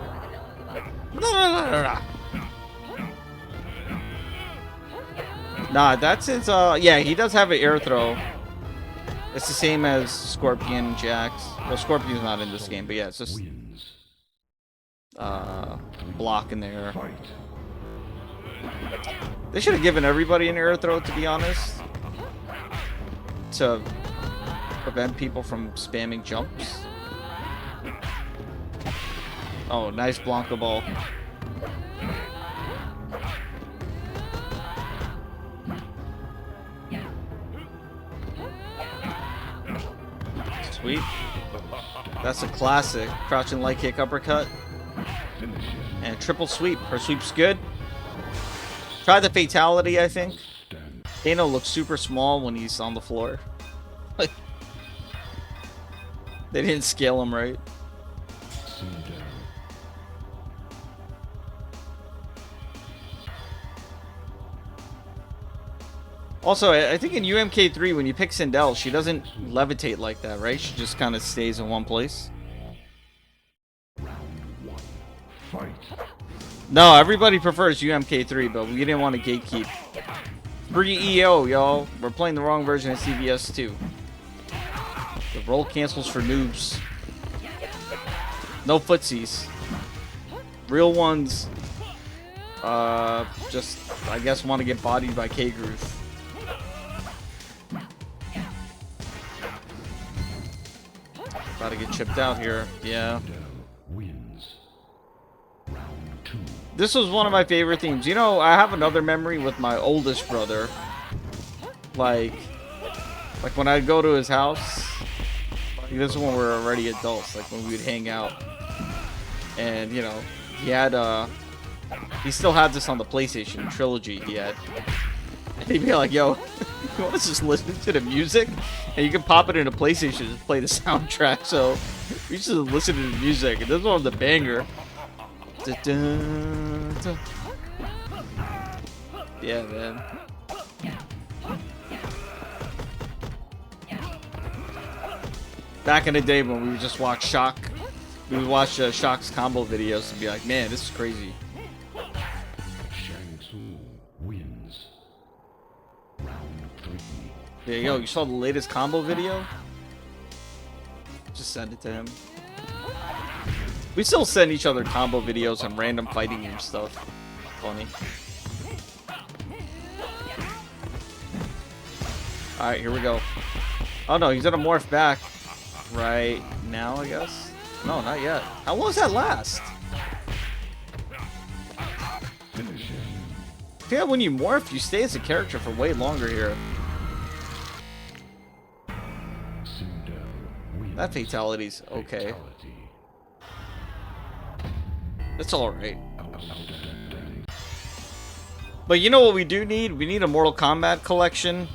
Nah, that's his, yeah, he does have an air throw. It's the same as Scorpion and Jax. Well, Scorpion's not in this game, but yeah, it's just, block in the air. They should have given everybody an air throw, to be honest. To prevent people from spamming jumps. Oh, nice Blanco ball. Sweet. That's a classic. Crouching light kick uppercut. And triple sweep. Her sweep's good. Try the fatality, I think. Kano looks super small when he's on the floor. They didn't scale him right. Also, I think in UMK3, when you pick Sindel, she doesn't levitate like that, right? She just kind of stays in one place. No, everybody prefers UMK3, but we didn't want to gatekeep. Free EO, y'all. We're playing the wrong version of CVS 2. The roll cancels for noobs. No footsies. Real ones, just, I guess, want to get bodied by K-Groove. About to get chipped out here. Yeah. This was one of my favorite themes. You know, I have another memory with my oldest brother. Like when I'd go to his house. Like, this is when we were already adults. Like when we would hang out. And, you know, he still had this on the PlayStation Trilogy he had. And he'd be like, yo, you want to just listen to the music? And you can pop it into PlayStation and play the soundtrack. So we used to listen to the music. And this one was a banger. Da, da, da. Yeah, man. Back in the day when we would just watch Shock, we would watch Shock's combo videos and be like, man, this is crazy. Yeah, yo, you saw the latest combo video? Just send it to him. We still send each other combo videos and random fighting game stuff. Funny. Alright, here we go. Oh no, he's gonna morph back right now, I guess? No, not yet. How long does that last? Yeah, when you morph, you stay as a character for way longer here. That fatality's okay. It's alright. But you know what we do need? We need a Mortal Kombat collection.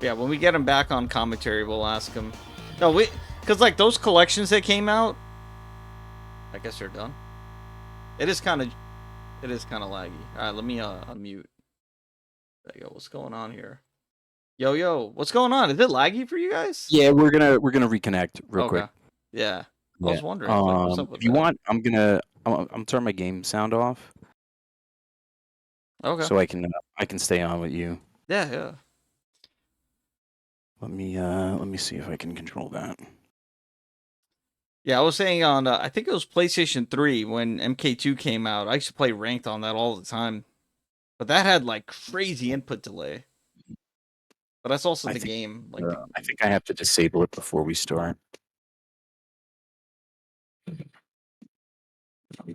Yeah, when we get him back on commentary, we'll ask him. No, because like those collections that came out, I guess they're done. It is kind of laggy. All right, let me unmute. There you go. What's going on here? Yo, yo, what's going on? Is it laggy for you guys? Yeah, we're gonna reconnect real quick. Okay. Yeah. I Yeah. was wondering, like, what's up with If you that? want, I'm turn my game sound off Okay. so I can stay on with you. Yeah, yeah. Let me see if I can control that. Yeah, I was saying on, I think it was PlayStation 3 when MK2 came out. I used to play ranked on that all the time. But that had, like, crazy input delay. But that's also I the think game. Like, I think I have to disable it before we start.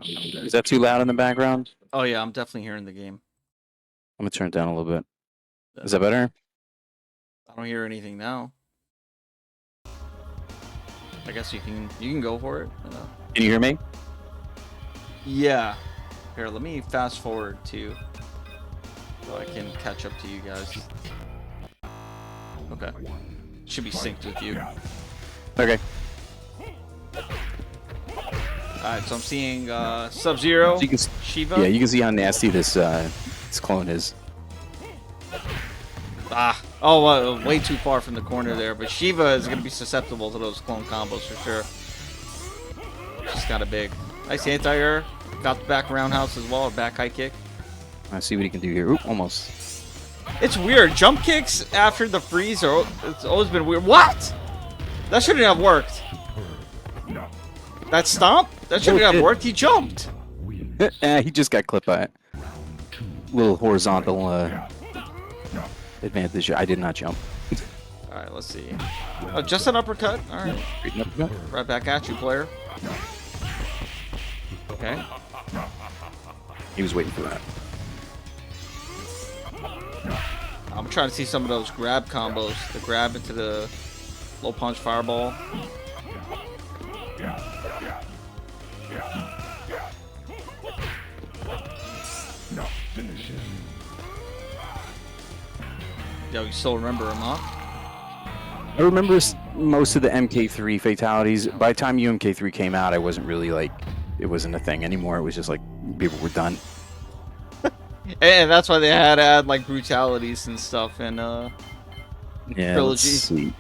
Is that too loud in the background? oh, yeah, I'm definitely hearing the game. I'm gonna turn it down a little bit. Is that better? I don't hear anything now. I guess you can go for it. Can you hear me? Yeah. Here, let me fast forward to so I can catch up to you guys. Okay. Should be synced with you. Okay. Alright, so I'm seeing Sub-Zero, So you can, Shiva. yeah, you can see how nasty this clone is. Way too far from the corner there. But Shiva is going to be susceptible to those clone combos for sure. She's kind of big. Nice anti-air. Got the back roundhouse as well, a back high kick. I see what he can do here. Oop, almost. It's weird. Jump kicks after the freeze it's always been weird. What? That shouldn't have worked. That stomp? That shouldn't have worked. He jumped. He just got clipped by it. Little horizontal advantage. I did not jump. Alright, let's see. Oh, just an uppercut? Alright. Right back at you, player. Okay. He was waiting for that. I'm trying to see some of those grab combos. The grab into the low punch fireball. Yo, you still remember him, huh? I remember most of the MK3 fatalities. By the time UMK3 came out, I wasn't really like, it wasn't a thing anymore. It was just like people were done. And that's why they had to add like brutalities and stuff and Yeah. trilogy.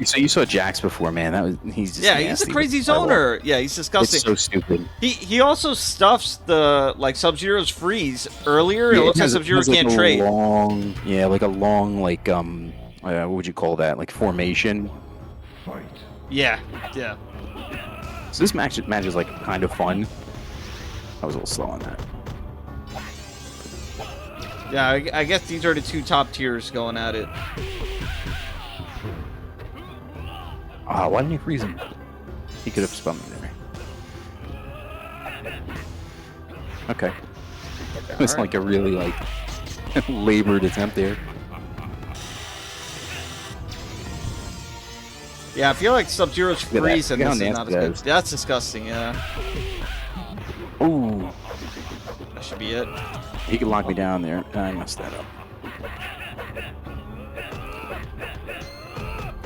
So you saw Jax before, man. He's just Yeah, he's a nasty crazy with the fireball. zoner. Yeah, he's disgusting. It's so stupid. He also stuffs the like Sub-Zero's freeze earlier. It looks like Sub-Zero can't trade. Like a long what would you call that? Like formation. Yeah, yeah. So this match is like kind of fun. I was a little slow on that. Yeah, I guess these are the two top tiers going at it. Why didn't he freeze him? He could have spun me there. Okay. It's right. like a really like labored attempt there. Yeah, I feel like Sub-Zero's Look at that. freeze and Look how this is not nasty as that good. is. That's disgusting, yeah. Ooh, That should be it. he could lock me down there. I messed that up.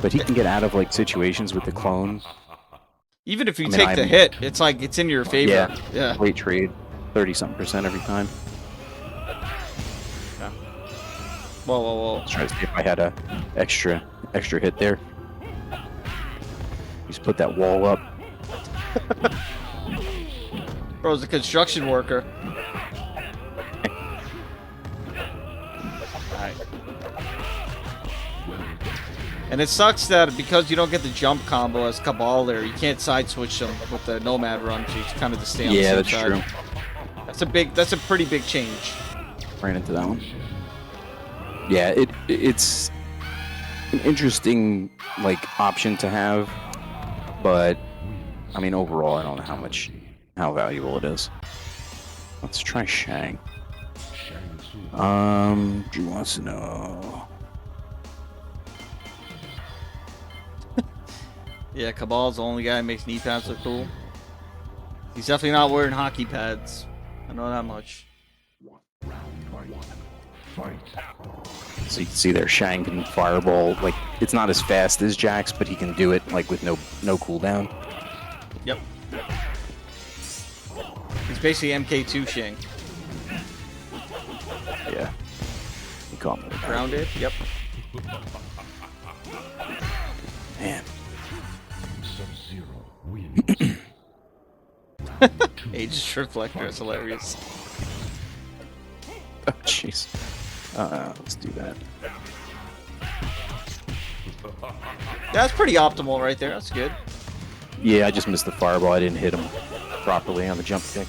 But he can get out of like situations with the clone. Even if you I mean, take the hit, it's like it's in your favor. Yeah. Yeah. Great trade, 30-something% every time. Whoa, whoa, whoa. Let's try to see if I had a extra hit there. Just put that wall up. Bro's a construction worker. Alright. And it sucks that because you don't get the jump combo as Cabal there, you can't side switch them with the Nomad run, so you kind of just stay on the same that's side. true. That's a pretty big change. Ran into that one. Yeah, it's an interesting like option to have, but I mean overall I don't know how valuable it is. Let's try Shang. Drew wants to know. Yeah, Cabal's the only guy who makes knee pads look cool. He's definitely not wearing hockey pads. I know that much. So you can see there, Shang can fireball. Like it's not as fast as Jax, but he can do it like with no cooldown. Yep. He's basically MK2 Shang. Yeah. He caught me. Grounded. Yep. Aegis Reflector is hilarious. Oh, jeez. Let's do that. That's pretty optimal right there. That's good. Yeah, I just missed the fireball. I didn't hit him properly on the jump kick.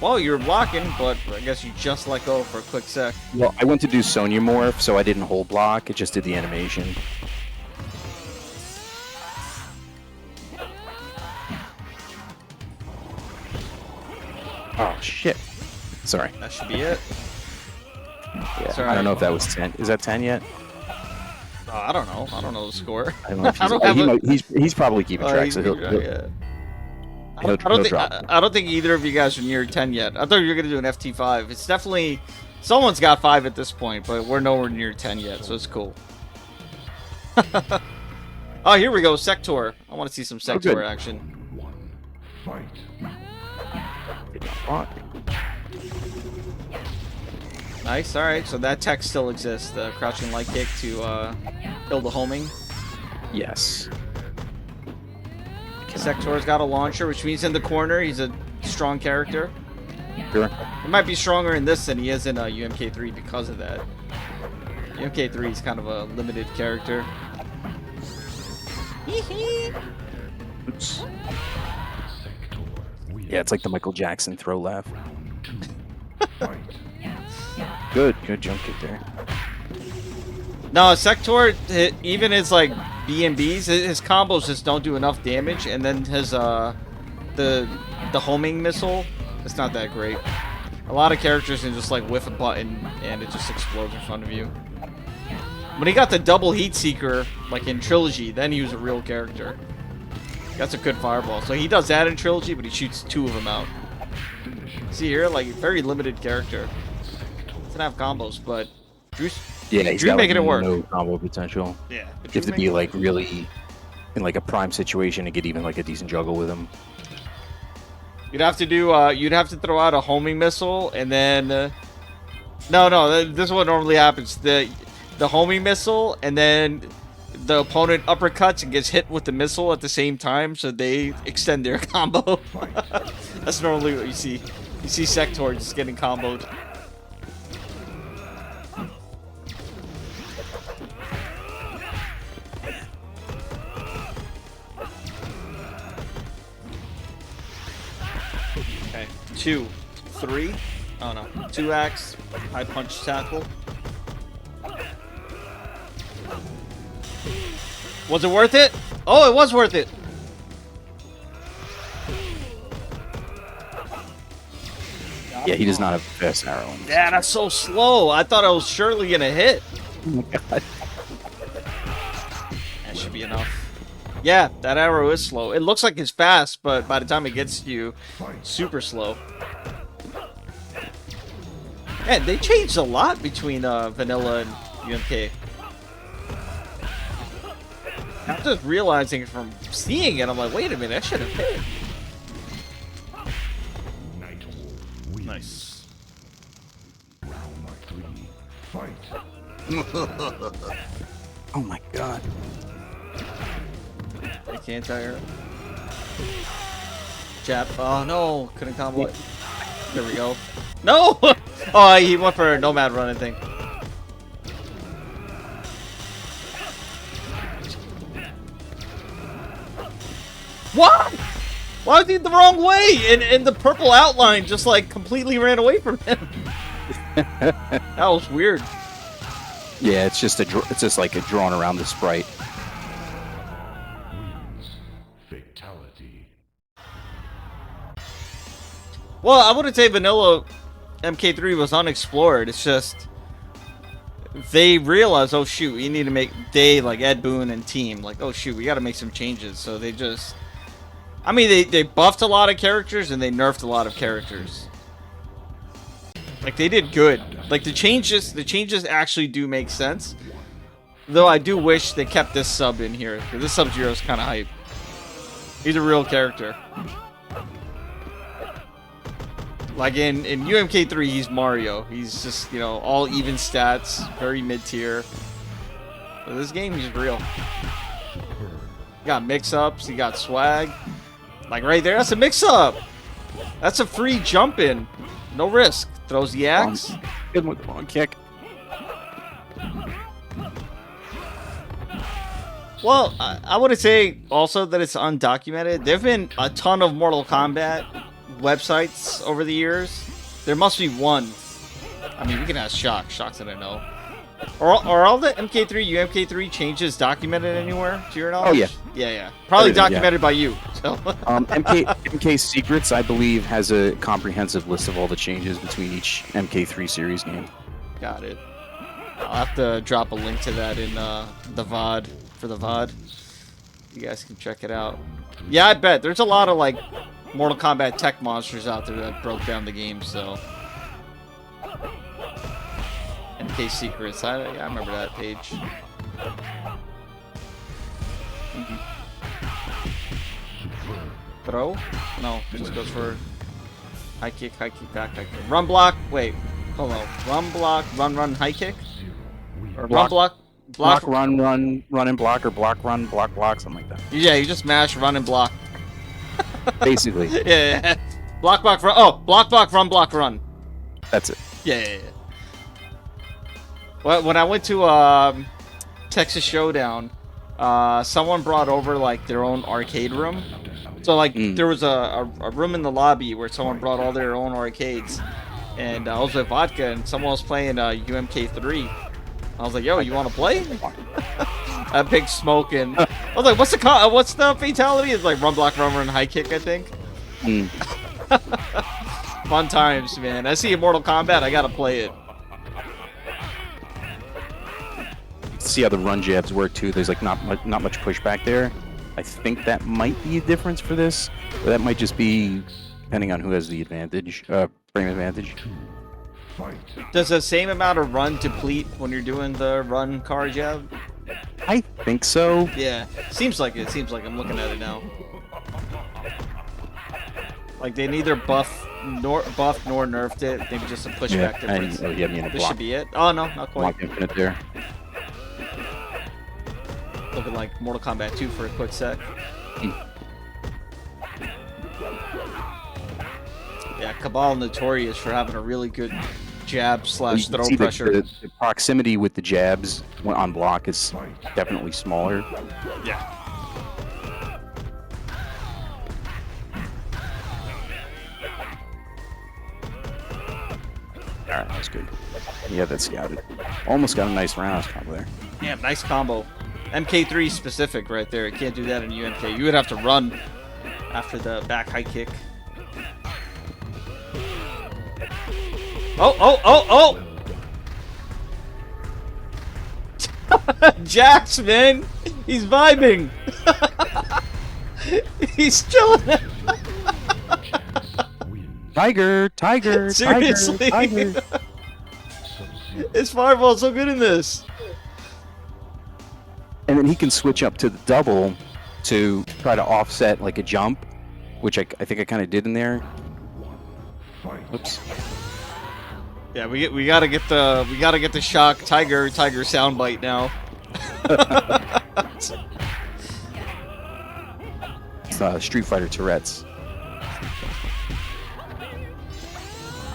Well, you're blocking, but I guess you just let go for a quick sec. Well, I went to do Sonya Morph, so I didn't hold block. It just did the animation. Oh, shit. Sorry. That should be it. Yeah, Sorry. I don't know if that was 10. Is that 10 yet? I don't know. I don't know the score. I don't know if I don't have he's probably keeping track, so he'll yeah. he'll drop. I don't think either of you guys are near 10 yet. I thought you were going to do an FT5. It's definitely... Someone's got 5 at this point, but we're nowhere near 10 yet, so it's cool. Oh, here we go. Sector. I want to see some Sector action. Nice. All right. So that tech still exists. The crouching light kick to kill the homing. Yes. Sector's got a launcher, which means in the corner he's a strong character. Sure. He might be stronger in this than he is in UMK3 because of that. UMK3 is kind of a limited character. Oops. Yeah, it's like the Michael Jackson throw laugh. Good jump kick there. No, Sector, even his like B&Bs, his combos just don't do enough damage, and then his the homing missile, it's not that great. A lot of characters can just like whiff a button and it just explodes in front of you. When he got the double heat seeker, like in Trilogy, then he was a real character. That's a good fireball. So he does that in Trilogy, but he shoots 2 of them out. See here, like very limited character. Doesn't have combos, but Drew's making it work. No combo potential. Yeah, you have to be like really in like a prime situation to get even like a decent juggle with him. You'd have to do. You'd have to throw out a homing missile, and then. No, this is what normally happens. The homing missile, and then the opponent uppercuts and gets hit with the missile at the same time, so they extend their combo. That's normally what you see. You see Sector just getting comboed. Okay, 2, 3. Oh no, 2-axe, high punch tackle. Was it worth it? Oh, it was worth it. Yeah, he does not have a fast arrow. Yeah, that's so slow. I thought I was surely gonna hit. Oh my god. That should be enough. Yeah, that arrow is slow. It looks like it's fast, but by the time it gets to you, super slow. Man, they changed a lot between Vanilla and UMK. I'm just realizing from seeing it, I'm like, wait a minute, I should have hit. Nice. Oh my god. I can't tire. Jab. Oh no, couldn't combo it. There we go. No! Oh, he went for a nomad running thing. What? Why was he the wrong way? And the purple outline just like completely ran away from him. That was weird. Yeah, it's just like a drawn around the sprite. Fatality. Well, I wouldn't say Vanilla MK3 was unexplored. It's just they realized, oh shoot, we need to make like Ed Boon and team like, oh shoot, we got to make some changes. So they just, I mean, they buffed a lot of characters and they nerfed a lot of characters. Like they did good. Like the changes actually do make sense. Though I do wish they kept this sub in here, because this Sub-Zero is kind of hype. He's a real character. Like in UMK3, he's Mario. He's just, you know, all even stats, very mid-tier. But this game is real. You got mix-ups, you got swag. Like right there, that's a mix-up. That's a free jump in. No risk. Throws the axe. Good with the long kick. Well, I would say also that it's undocumented. There have been a ton of Mortal Kombat websites over the years. There must be one. I mean, we can ask Shock. Shock's gonna know. Are all the MK3, UMK3 changes documented anywhere, to your knowledge? Oh, yeah. Yeah. Probably documented by you. So. MK Secrets, I believe, has a comprehensive list of all the changes between each MK3 series game. Got it. I'll have to drop a link to that in the VOD, for the VOD. You guys can check it out. Yeah, I bet. There's a lot of, like, Mortal Kombat tech monsters out there that broke down the game, so... MK Secrets. I remember that page. Throw? No, just goes for high kick, back, high kick. Run block. Wait, hold on. Run block, run, high kick. Or run block, run and block, or block, run, block, something like that. Yeah, you just mash run and block. Basically. Yeah. Block, run. Oh, block, run, block, run. That's it. Yeah. Well, when I went to Texas Showdown, someone brought over like their own arcade room. So like there was a room in the lobby where someone brought all their own arcades, and I was with vodka, and someone was playing UMK3. I was like, "Yo, you want to play?" A big smoke, and I was like, "What's the fatality?" It's like run, block, run, high kick, I think. Fun times, man. I see Mortal Kombat, I gotta play it. See how the run jabs work too. There's like not much pushback there. I think that might be a difference for this, but that might just be depending on who has the advantage, frame advantage. Does the same amount of run deplete when you're doing the run car jab? I think so. Yeah, seems like it. Seems like I'm looking at it now. Like they neither buff nor nerfed it. Maybe just a pushback difference. This should be it. Oh no, not quite. Block infinite there. Looking like Mortal Kombat 2 for a quick sec. Yeah, Cabal notorious for having a really good jab slash throw pressure. The proximity with the jabs on block is definitely smaller. Yeah. Alright, that's good. Yeah, that's scouted. Almost got a nice round combo there. Yeah, nice combo. MK3 specific right there. You can't do that in UMK. You would have to run after the back high kick. Oh! Jax, man! He's vibing! He's chilling! Tiger! Seriously? Tiger. His fireball's so good in this! And then he can switch up to the double to try to offset like a jump, which I think I kind of did in there. Oops. Yeah, we gotta get the Shock Tiger soundbite now. It's Street Fighter Tourette's.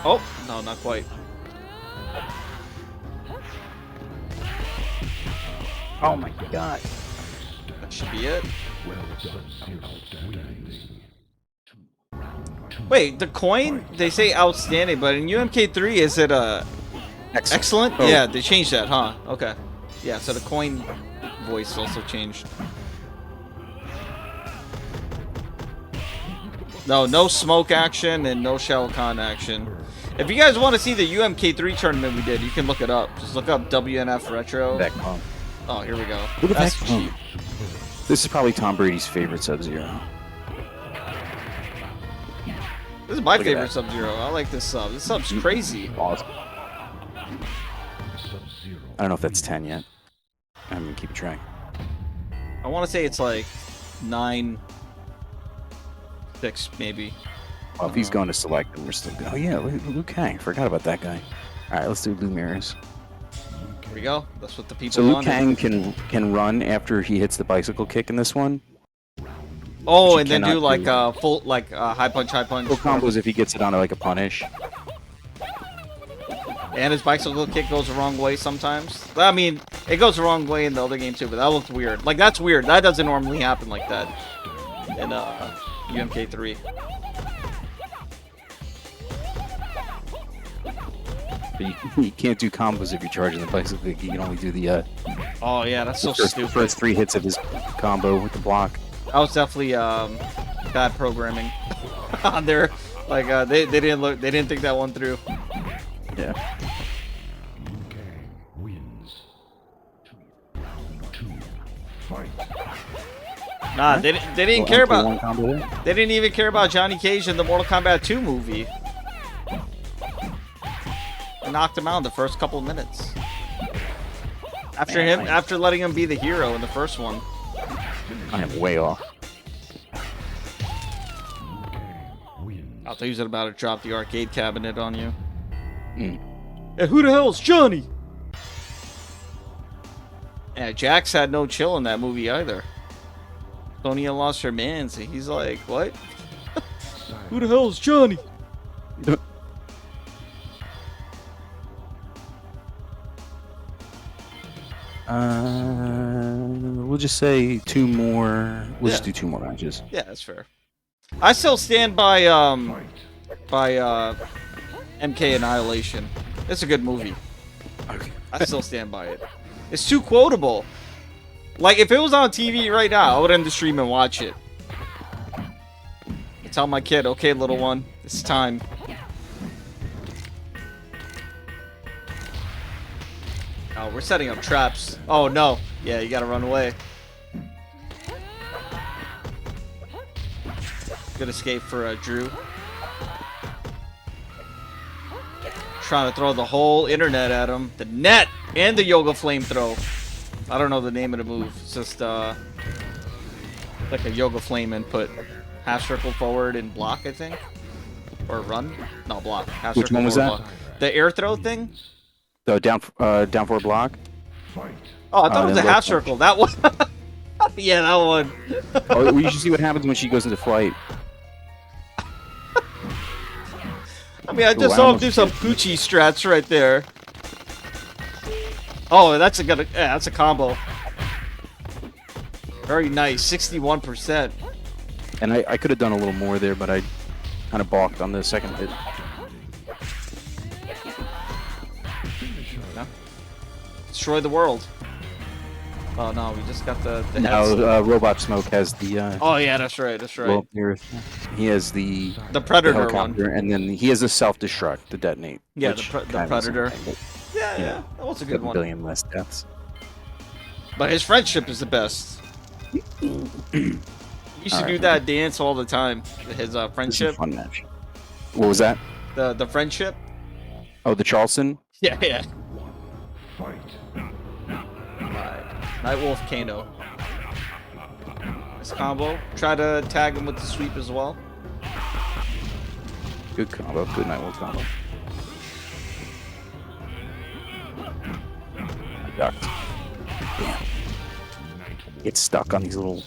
Oh no, not quite. Oh my god. That should be it. Wait, the coin, they say outstanding, but in UMK3, is it excellent? Oh. Yeah, they changed that, huh? Okay. Yeah, so the coin voice also changed. No smoke action and no Shao Kahn action. If you guys want to see the UMK3 tournament we did, you can look it up. Just look up WNF Retro. Oh, here we go. Look at That's that. cheap. This is probably Tom Brady's favorite Sub-Zero. This is my favorite Sub-Zero. I like this sub. This sub's crazy. Awesome. I don't know if that's 10 yet. I'm gonna keep track. I want to say it's like 9-6 maybe. Well, if he's going to select, then we're still going. Oh yeah, Liu Kang. Forgot about that guy. All right, let's do Blue Mirrors. we go. That's what the people So Liu wanted. Kang can run after he hits the bicycle kick in this one. Oh, Which and he then do cannot like do. full like high punch, high punch. Full combos if he gets it on like a punish. And his bicycle kick goes the wrong way sometimes. I mean, it goes the wrong way in the other game too, but that looked weird. Like that's weird. That doesn't normally happen like that in UMK3. But you can't do combos if you're charging the bicycle kick. You can only do the Oh yeah, that's so stupid. first 3 hits of his combo with the block. That was definitely bad programming on there. Like they didn't think that one through. Yeah. Liu Kang wins. Round 2. Fight. Nah, they didn't Well, care MK1 about. combo there. They didn't even care about Johnny Cage in the Mortal Kombat 2 movie. They knocked him out in the first couple of minutes. After letting him be the hero in the first one. I am way off. Liu Kang wins. I thought he was about to drop the arcade cabinet on you. Mm. Hey, who the hell's Johnny? Yeah, Jax had no chill in that movie either. Sonya lost her man, so he's like, what? Who the hell's Johnny? We'll just say 2 more. We'll just Yeah. do 2 more matches. Yeah, that's fair. I still stand by MK Annihilation. It's a good movie. Okay. I still stand by it. It's too quotable. Like, if it was on TV right now, I would end the stream and watch it. I tell my kid, okay, little one, it's time. Oh, we're setting up traps. Oh, no. Yeah, you gotta run away. Good escape for Drew. Trying to throw the whole internet at him. The net and the yoga flame throw. I don't know the name of the move. It's just like a yoga flame input. Half circle forward and block, I think. Or run. No, block. Half Which circle one was forward, that? block. The air throw thing? So down for a block. Fight. Oh, I thought it was a then half left punch. circle. That one. Yeah, that one. Oh, well, you should see what happens when she goes into flight. I mean, I Ooh, just I saw him almost do some Gucci strats right there. Oh, that's a combo. Very nice, 61%. And I could have done a little more there, but I kind of balked on the second hit. No? Destroy the world. Oh no, we just got the Now, heads. Robot Smoke has the Oh yeah, that's right, that's right. blow up the earth. He has the The Predator one. helicopter, and then he has the self-destruct, the detonate. Yeah, which the kind of is Predator. something, Yeah, but, yeah, that was a good 7 one. billion less deaths. But his friendship is the best. He used to do that dance all the time. His This is a friendship, fun match. What was that? the friendship. Oh, the Charleston? Yeah, yeah. Fight. Nightwolf Kano. Nice combo. Try to tag him with the sweep as well. Good combo. Good Nightwolf combo. I ducked. Damn. Get stuck on these little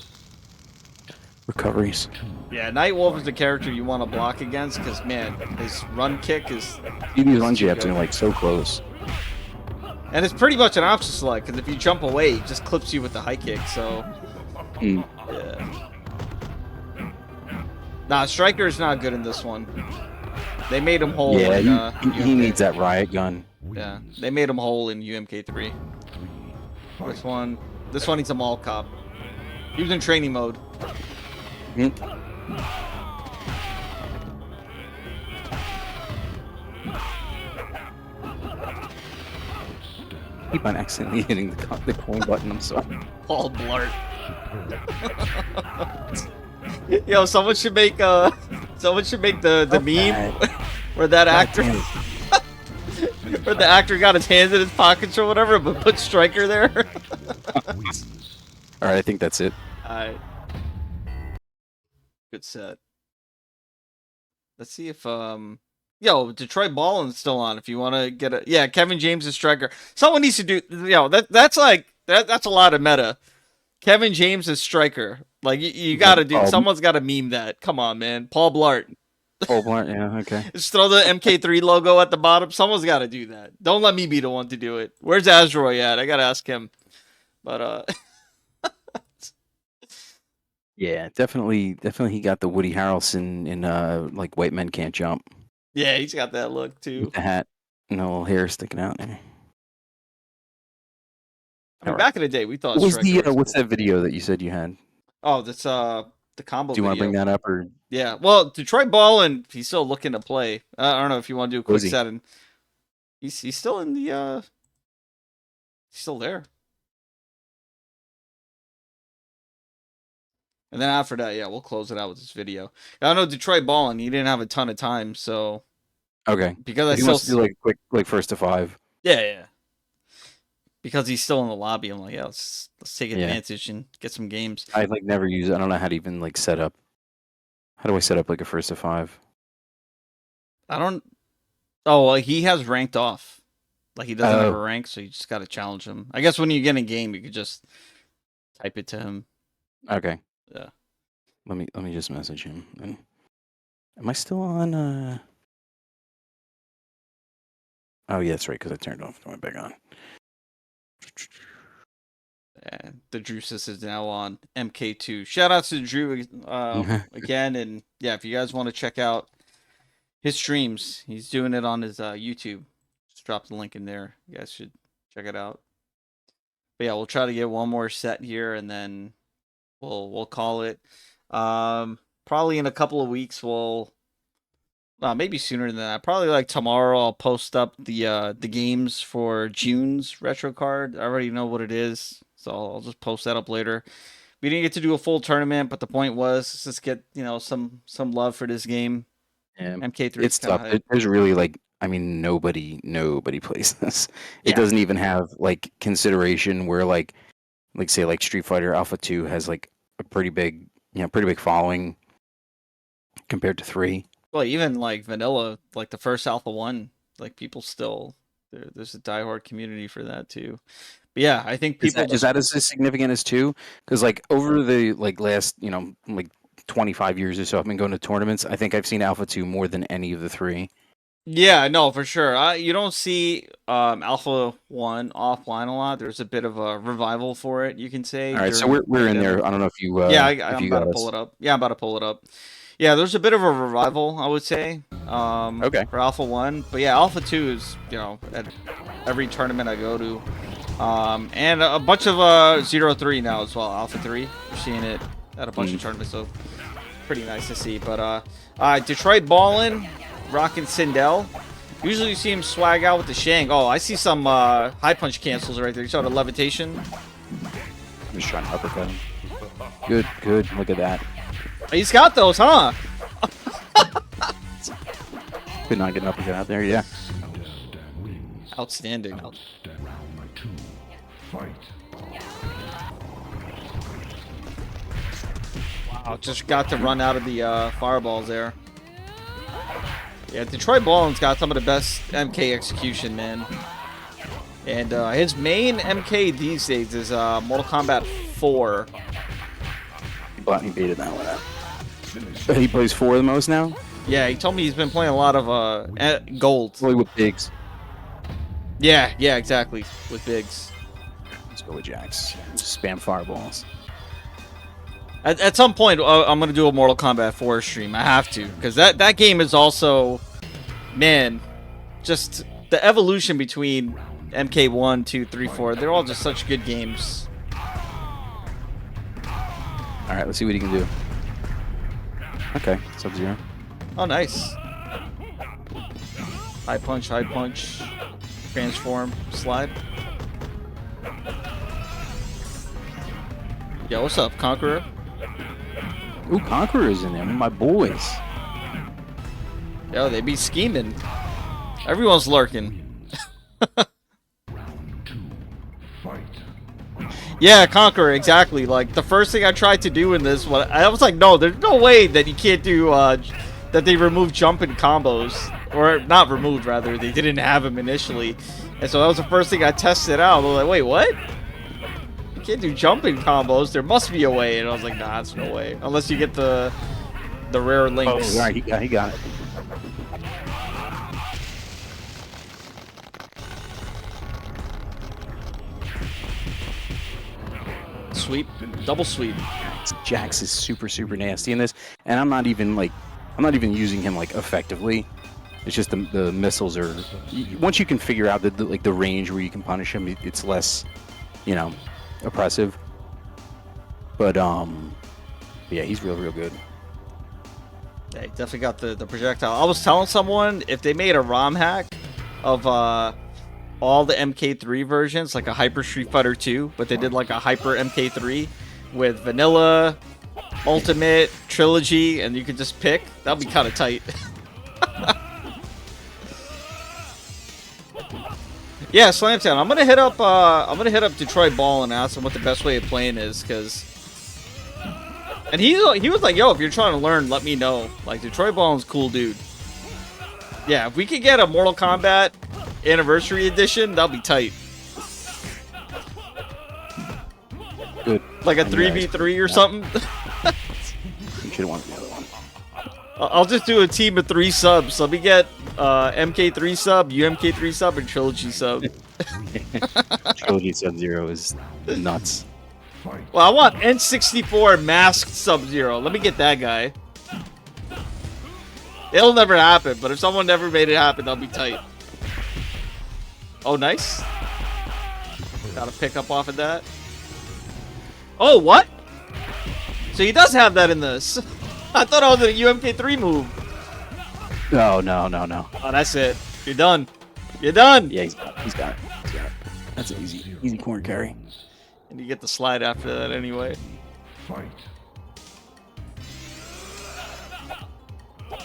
recoveries. Yeah, Nightwolf is the character you want to block against because, man, his run kick is... You need run jabs and like so close. And it's pretty much an option select because if you jump away, it just clips you with the high kick, so... Mm. Yeah. Nah, Striker is not good in this one. They made him whole Yeah, in he UMK. needs that riot gun. Yeah, they made him whole in UMK3. This one needs a mall cop. He was in training mode. Mm. Keep on accidentally hitting the coin button. I'm sorry. Paul Blart. Yo, someone should make the meme where that actor damn where the actor got his hands in his pockets or whatever, but put Striker there. All right, I think that's it. Alright. Good set. Let's see if Yo, Detroit Ballin still on. If you want to get a, yeah, Kevin James is striker. Someone needs to do, that's like that's a lot of meta. Kevin James is striker. Like you got to do. Someone's got to meme that. Come on, man. Paul Blart. Paul Blart, yeah, okay. Just throw the MK3 logo at the bottom. Someone's got to do that. Don't let me be the one to do it. Where's Azroy at? I gotta ask him. But Yeah, definitely he got the Woody Harrelson in like White Men Can't Jump. yeah, he's got that look too. With the hat and a little hair sticking out there. I mean, back in the day, we thought. What was the what's that video that you said you had? Oh, that's the combo. Do you want to bring that up or? Yeah, well, Detroit Ballin, he's still looking to play. I don't know if you want to do a quick set, and he's still in the he's still there. And then after that, yeah, we'll close it out with this video. I know Detroit Ballin, he didn't have a ton of time, so okay. Because I he still wants to do like quick, like first to 5. Yeah. Because he's still in the lobby, I'm like, yeah, let's take advantage and get some games. I like never use it. I don't know how to even like set up. How do I set up like a first to 5? I don't. Oh, well, he has ranked off. Like he doesn't have a rank, so you just got to challenge him. I guess when you get in game, you could just type it to him. Okay. Yeah. Let me just message him. Then. Am I still on? Oh yeah, that's right. Because I turned off. I went back on. And tehdrewsus is now on MK2. Shout out to Drew again, and yeah, if you guys want to check out his streams, he's doing it on his YouTube. Just drop the link in there. You guys should check it out. But yeah, we'll try to get one more set here, and then we'll call it. Probably in a couple of weeks. We'll maybe sooner than that. Probably like tomorrow. I'll post up the games for June's RetroCard. I already know what it is, so I'll just post that up later. We didn't get to do a full tournament, but the point was let's get some love for this game. Yeah, MK3. It's tough. There's really like nobody plays this. It doesn't even have like consideration where like say like Street Fighter Alpha 2 has like a pretty big following compared to 3. Well, even like vanilla, like the first Alpha 1, like people still there's a diehard community for that too. But yeah, I think people is that as significant as 2? Because like over the last like 25 years or so, I've been going to tournaments. I think I've seen Alpha 2 more than any of the 3. Yeah, no, for sure. You don't see Alpha 1 offline a lot. There's a bit of a revival for it, you can say. All right, so we're in there. I don't know if you I'm about to pull it up. Yeah, I'm about to pull it up. Yeah, there's a bit of a revival, I would say. Okay. For Alpha 1, but yeah, Alpha 2 is at every tournament I go to, and a bunch of 0-3 now as well. Alpha 3, we're seeing it at a bunch of tournaments, so pretty nice to see. But Detroit Ballin, rocking Sindel. Usually you see him swag out with the Shank. Oh, I see some high punch cancels right there. You saw the levitation. I'm just trying to uppercut him. Good. Look at that. He's got those, huh? Could not get an uppercut out there, yeah. Outstanding. Round 2. Fight. Wow, just got to run out of the fireballs there. Yeah, Detroit Ballin's got some of the best MK execution, man. And his main MK these days is Mortal Kombat 4. He baited that one out. He plays 4 the most now? Yeah, he told me he's been playing a lot of gold. Only with Biggs. Yeah, exactly. With Biggs. Let's go with Jax. Spam fireballs. At some point, I'm going to do a Mortal Kombat 4 stream. I have to. Because that game is also... Man, just the evolution between MK1, 2, 3, 4. They're all just such good games. Alright, let's see what he can do. Okay, Sub-Zero. Oh, nice. High punch, transform, slide. Yo, what's up, Conqueror? Ooh, Conqueror's in there. My boys. Yo, they be scheming. Everyone's lurking. Round 2. Fight. Yeah, Conqueror, exactly. Like, the first thing I tried to do in this one, I was like, no, there's no way that you can't do that they removed jumping combos, or not removed, rather, they didn't have them initially, and so that was the first thing I tested out. I was like, wait, what? You can't do jumping combos. There must be a way, and I was like, nah, there's no way, unless you get the rare links. Oh, right, he got it. Sweep, double sweep. Jax is super nasty in this, and I'm not even using him like effectively. It's just the missiles are. Once you can figure out the range where you can punish him, it's less, you know, oppressive. But yeah, he's real good. Yeah, he definitely got the projectile. I was telling someone if they made a ROM hack of all the MK3 versions, like a Hyper Street Fighter 2, but they did like a Hyper MK3 with Vanilla, Ultimate, Trilogy, and you could just pick. That'd be kind of tight. Yeah, Slamtown. I'm gonna hit up DetroitBalln and ask him what the best way of playing is, cause. And he was like, yo, if you're trying to learn, let me know. Like, DetroitBalln's cool dude. Yeah, if we could get a Mortal Kombat Anniversary Edition, that'll be tight. Good. Like a 3v3 or something. You should want the other one. I'll just do a team of 3 subs. Let me get MK3 sub, UMK3 sub, and Trilogy sub. Trilogy Sub-Zero is nuts. Well, I want N64 masked Sub-Zero. Let me get that guy. It'll never happen, but if someone never made it happen, that'll be tight. Oh, nice. Got a pick up off of that. Oh, what? So he does have that in this. I thought it was a UMK3 move. No. Oh, that's it. You're done. You're done. Yeah, he's got it. That's an easy corner carry. And you get the slide after that anyway. Fight.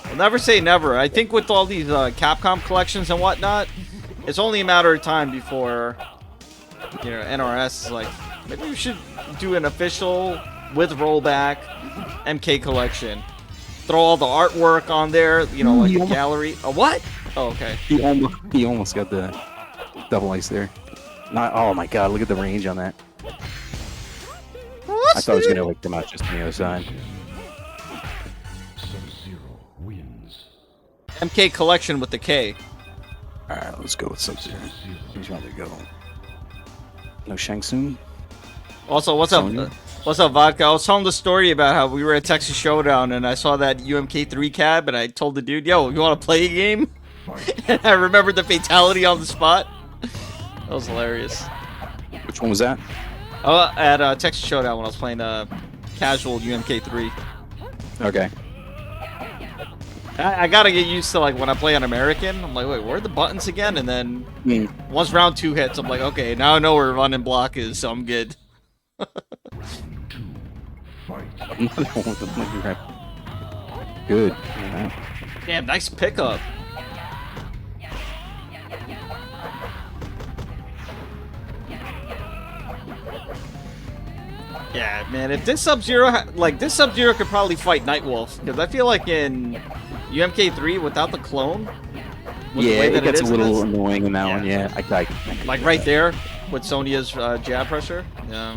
I'll never say never. I think with all these Capcom collections and whatnot, it's only a matter of time before, you know, NRS is like, maybe we should do an official with rollback MK collection. Throw all the artwork on there, you know, like a gallery. A what? Oh, okay. He almost got the double ice there. Oh my god, look at the range on that. I thought I was gonna like come out just on the other side. Sub-Zero wins. MK collection with the K. Alright, let's go with Sub-Zero. He's ready to go. No Shang Tsung? Also, what's up? What's up, Vodka? I was telling the story about how we were at Texas Showdown and I saw that UMK3 cab and I told the dude, yo, you want to play a game? And I remembered the fatality on the spot. That was hilarious. Which one was that? At Texas Showdown when I was playing casual UMK3. Okay. I gotta get used to, like, when I play on American, I'm like, wait, where are the buttons again? And then once round 2 hits, I'm like, okay, now I know where run and block is, so I'm good. Good. Damn, nice pickup. Yeah, man, if this Sub-Zero, this Sub-Zero could probably fight Nightwolf, because I feel like in UMK3, without the clone, with the way that it gets is, a little annoying in that one, yeah. I like right there, with Sonya's jab pressure. Yeah.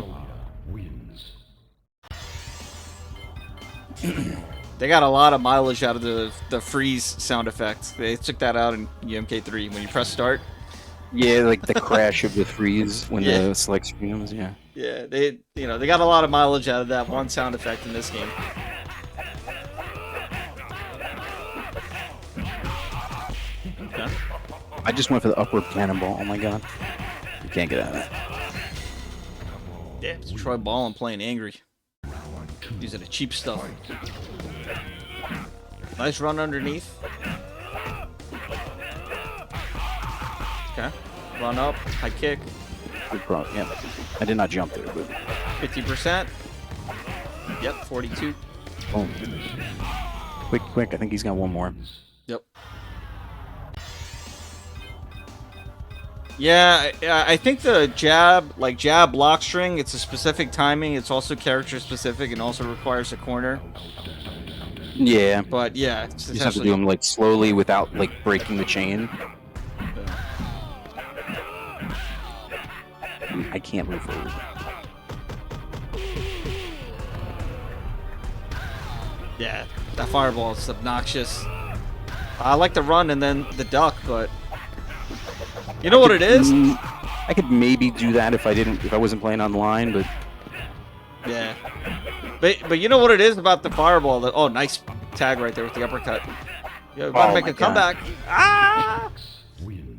They got a lot of mileage out of the freeze sound effect. They took that out in UMK3 when you press start. Yeah, like the crash of the freeze when the select screen comes, yeah. Yeah, they got a lot of mileage out of that one sound effect in this game. Okay. I just went for the upward cannonball. Oh my god. You can't get out of that. Yeah, it's DetroitBalln playing angry. Using the cheap stuff. Nice run underneath. Okay. Run up, high kick. Good pro. Yeah. I did not jump there, but 50%. Yep, 42. boom. Quick. I think he's got one more. Yep. Yeah, I think the jab, like jab block string, it's a specific timing. It's also character specific and also requires a corner. Yeah. But yeah, it's You just have to do them like slowly without like breaking the chain. I can't move forward. Yeah, that fireball is obnoxious. I like the run and then the duck, but you know what it is? I could maybe do that if I wasn't playing online, but yeah. But you know what it is about the fireball? Oh, nice tag right there with the uppercut. You gotta make a comeback. Ah!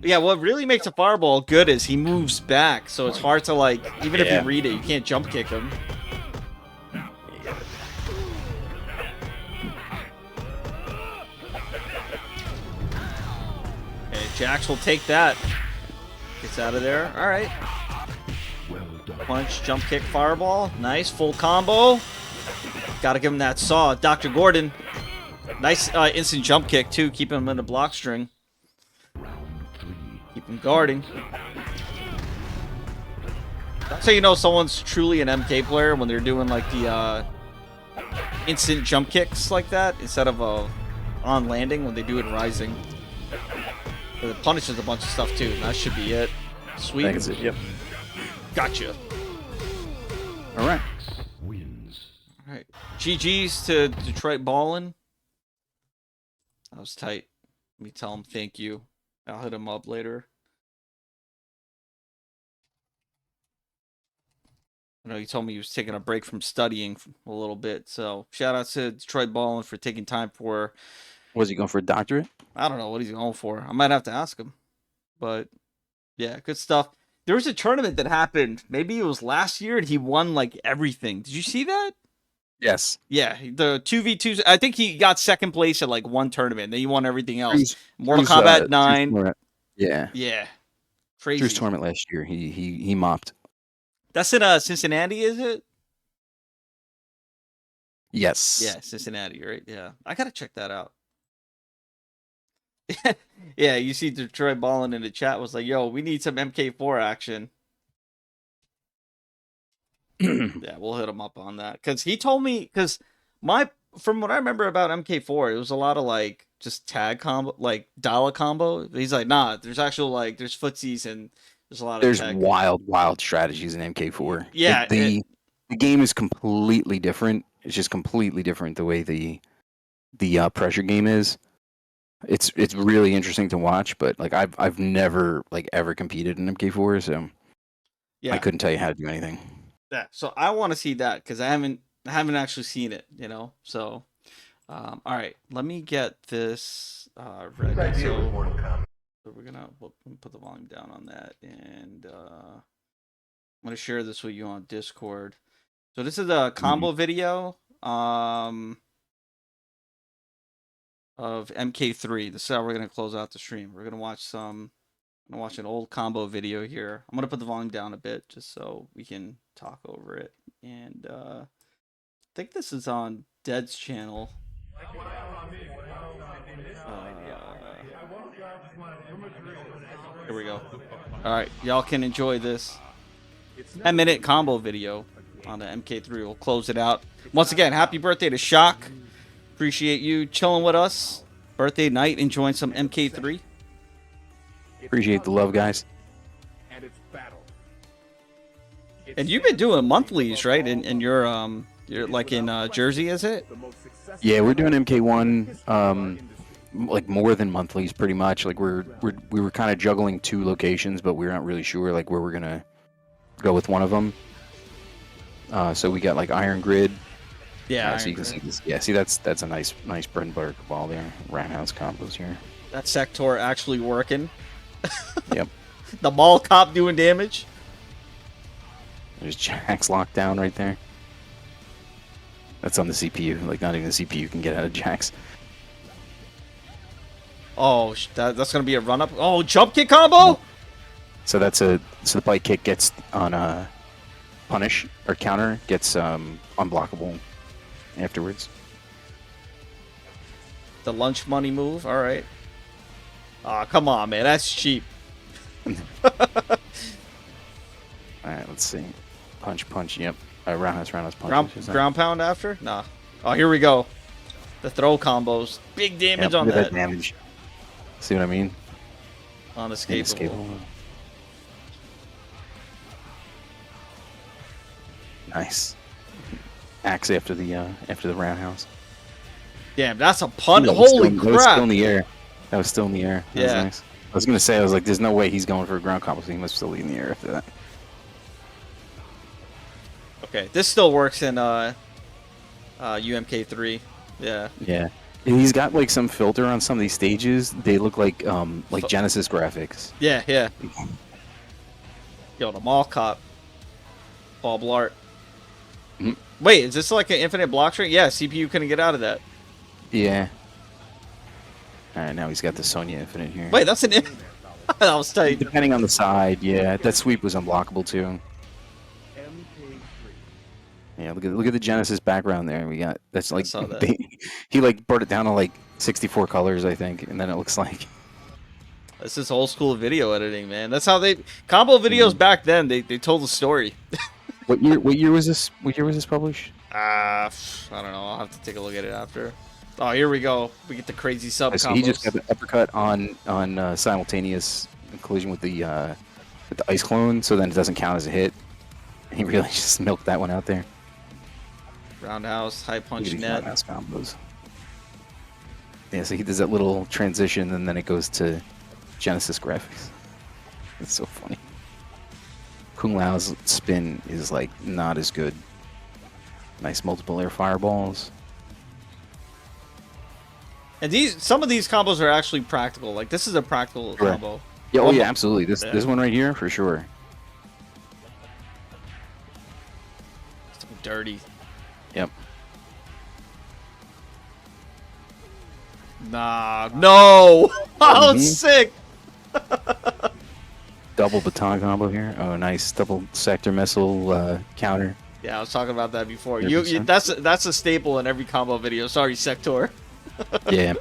Yeah, what really makes a fireball good is he moves back, so it's hard to like, even if you read it, you can't jump kick him. Okay, Jax will take that. Gets out of there. All right. Punch, jump kick, fireball. Nice, full combo. Gotta give him that saw. Dr. Gordon. Nice instant jump kick, too. Keep him in the block string. Keep him guarding. That's how you know someone's truly an MK player, when they're doing like the instant jump kicks like that instead of on landing when they do it rising. But it punishes a bunch of stuff too. And that should be it. Sweet. that's it. Yep. Gotcha. All right. All right. GG's to detroitballn. That was tight. Let me tell him thank you. I'll hit him up later. I know he told me he was taking a break from studying a little bit. So shout out to detroitballn for taking time for. Was he going for a doctorate? I don't know what he's going for. I might have to ask him. But yeah, good stuff. There was a tournament that happened. Maybe it was last year, and he won like everything. Did you see that? Yes. Yeah, the 2v2s. I think he got second place at like one tournament. Then he won everything else. Mortal Kombat 9. Yeah. Yeah. Crazy. Drew's tournament last year. He mopped. That's in Cincinnati, is it? Yes. Yeah, Cincinnati, right? Yeah. I gotta check that out. Yeah, you see detroitballn in the chat was like, yo, we need some MK4 action. Yeah, we'll hit him up on that. Because he told me, from what I remember about MK4, it was a lot of like just tag combo, like dollar combo. He's like, nah, there's actual like, there's footsies and there's a lot of There's tag. wild strategies in MK4. Yeah. The game is completely different. It's just completely different the way the pressure game is. It's really interesting to watch, but like I've never like ever competed in MK4, so yeah, I couldn't tell you how to do anything. Yeah, so I want to see that because I haven't actually seen it, you know. So, all right, let me get this ready. So we're gonna put the volume down on that, and I'm gonna share this with you on Discord. So this is a combo video of MK3. This is how we're gonna close out the stream. We're gonna watch an old combo video here. I'm gonna put the volume down a bit just so we can talk over it. And I think this is on Dead's channel. Here we go. All right, y'all can enjoy this 10-minute combo video on the MK3. We'll close it out. Once again, happy birthday to Shock. Appreciate you chilling with us. Birthday night, enjoying some MK3. Appreciate the love, guys. And you've been doing monthlies, right? And you're like in Jersey, is it? Yeah, we're doing MK1 like more than monthlies, pretty much. Like we were kind of juggling 2 locations, but we're not really sure like where we're gonna go with one of them. So we got like Iron Grid. Yeah, so you can see this. Yeah, see that's a nice bread and butter ball there. Roundhouse combos here. That sector actually working. Yep. The mall cop doing damage. There's Jax locked down right there. That's on the CPU. Like not even the CPU can get out of Jax. Oh, that's gonna be a run up. Oh, jump kick combo. So the bike kick gets on a punish or counter gets unblockable afterwards. The lunch money move. All right. Oh, come on, man. That's cheap. All right, let's see. Punch, punch. Yep. Roundhouse, roundhouse, punch. Ground pound after? Nah. Oh, here we go. The throw combos. Big damage on look at that. damage. See what I mean? Unescapable. Nice. Axe after the roundhouse. Damn, that's a punt. That was Holy still, That was still crap. in the air. That was still in the air. That was Yeah. nice. I was gonna say, I was like, there's no way he's going for a ground combo, so he must still be in the air after that. Okay, this still works in UMK3. Yeah. Yeah. And he's got like some filter on some of these stages. They look like Genesis graphics. Yeah, yeah. Yo, the mall cop. Paul Blart. Mhm. Wait, is this like an infinite block string? Yeah, CPU couldn't get out of that. Yeah. All right, now he's got the Sonya Infinite here. Wait, that's an that was tight. Depending on the side, yeah, that sweep was unblockable too. Yeah, look at the Genesis background there. We got that's like saw that. he like brought it down to like 64 colors, I think, and then it looks like This is old school video editing, man. That's how they combo videos back then. They told the story. What year was this? What year was this published? I don't know. I'll have to take a look at it after. Oh, here we go. We get the crazy sub So combos. he just got the uppercut on simultaneous collision with the ice clone, so then it doesn't count as a hit. He really just milked that one out there. Roundhouse, high punch Look at these net. roundhouse combos. Yeah, so he does that little transition, and then it goes to Genesis graphics. It's so funny. Kung Lao's spin is like not as good. Nice multiple air fireballs. And some of these combos are actually practical. Like this is a practical Sure. combo. Yeah, oh yeah, absolutely. Yeah. This one right here for sure. So dirty. Yep. Nah, no. Oh, Mhm. sick. Double baton combo here. Oh, nice double sector missile counter. Yeah, I was talking about that before. 100%. That's a staple in every combo video. Sorry, Sector. Yeah.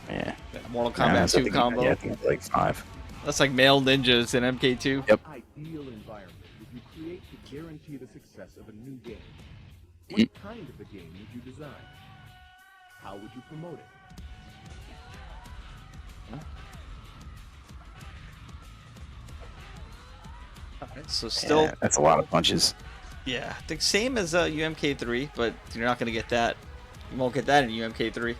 Yeah. Mortal Yeah, Kombat I 2 think- combo. Yeah, I think it's like 5. That's like male ninjas in MK2. Yep. Ideal environment would you create to guarantee the success of a new game? Mm. What kind of a game would you design? How would you promote it? Alright, so still, Yeah, that's a lot of punches. yeah, the same as UMK3, but you're not gonna get that. You won't get that in UMK3.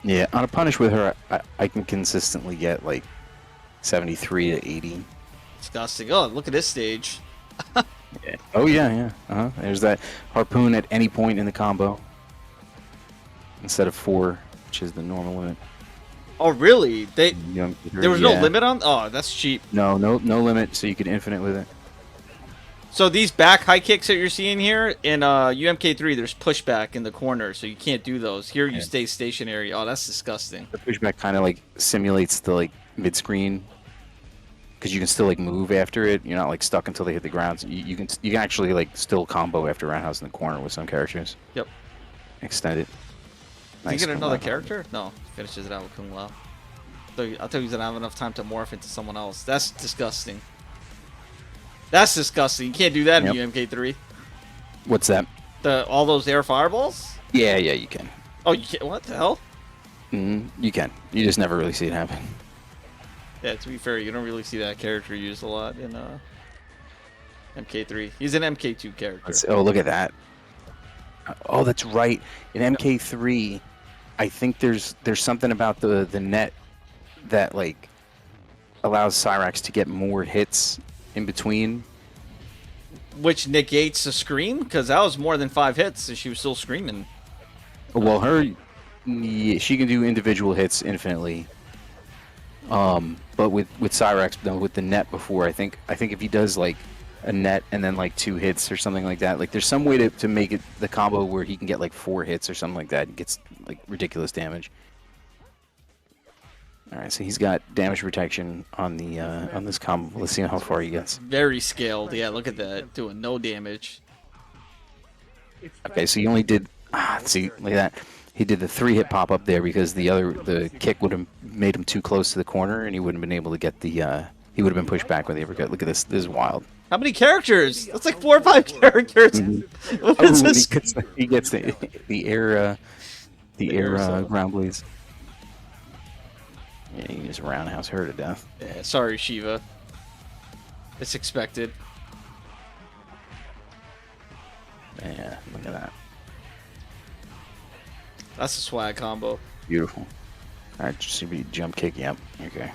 Yeah, on a punish with her, I can consistently get like 73 to 80. Disgusting. Oh, look at this stage. Yeah. Oh yeah, yeah. There's that harpoon at any point in the combo instead of 4, which is the normal limit. Oh, really? There was no Yeah. limit on? Oh, that's cheap. No limit, so you could infinite with it. So these back high kicks that you're seeing here in UMK3, there's pushback in the corner, so you can't do those. Here you Yeah. stay stationary. Oh, that's disgusting. The pushback kind of like simulates the like mid screen because you can still like move after it. You're not like stuck until they hit the ground. So you can actually like still combo after roundhouse in the corner with some characters. Yep. Extend it. Did you get Kung another Lao. character? No, finishes it out with Kung Lao. I thought he was gonna have enough time to morph into someone else. That's disgusting. That's disgusting. You can't do that in Yep. UMK3. What's that? All those air fireballs? Yeah, you can. Oh, you can't. What the hell? You can. You just never really see it happen. Yeah, to be fair, you don't really see that character used a lot in MK3. He's an MK2 character. Oh, look at that. Oh, that's right. In MK3, I think there's something about the net that like allows Cyrax to get more hits in between. Which negates the scream, because that was more than 5 hits, and she was still screaming. Well, yeah, she can do individual hits infinitely. But with Cyrax, no, with the net before, I think if he does like a net and then like 2 hits or something like that, like there's some way to make it the combo where he can get like 4 hits or something like that. He gets like ridiculous damage. All right, so he's got damage protection on the on this combo. Let's see how far he gets. Very scaled. Yeah, look at that. Doing no damage. Okay, so he only did. See, look at that. he did the 3-hit pop up there because the kick would have made him too close to the corner, and he wouldn't have been able to get the he would have been pushed back with the uppercut. Look at this. This is wild. How many characters? That's like 4 or 5 characters. What is this? He gets the air ground blades. Yeah, he just roundhouse her to death. Yeah, sorry, Shiva. It's expected. Yeah, look at that. That's a swag combo. Beautiful. All right, just see jump kick. Yep. Okay.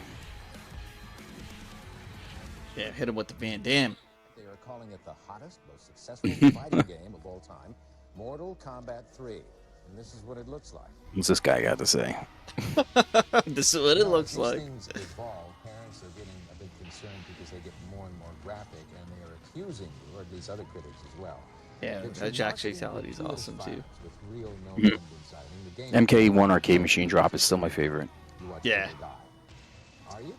Yeah, hit him with the Van Damme. They are calling it the hottest, most successful fighting game of all time, Mortal Kombat 3. And this is what it looks like. What's this guy got to say? This is what it looks As like. things evolve, parents are getting a bit concerned because they get more and more graphic, and they are accusing you, or at least other critics as well. Yeah, that Jack's fatality is awesome too. With real no end inside. I mean, the game MK1 arcade machine drop is still my favorite. you watch Yeah. people die. Are you?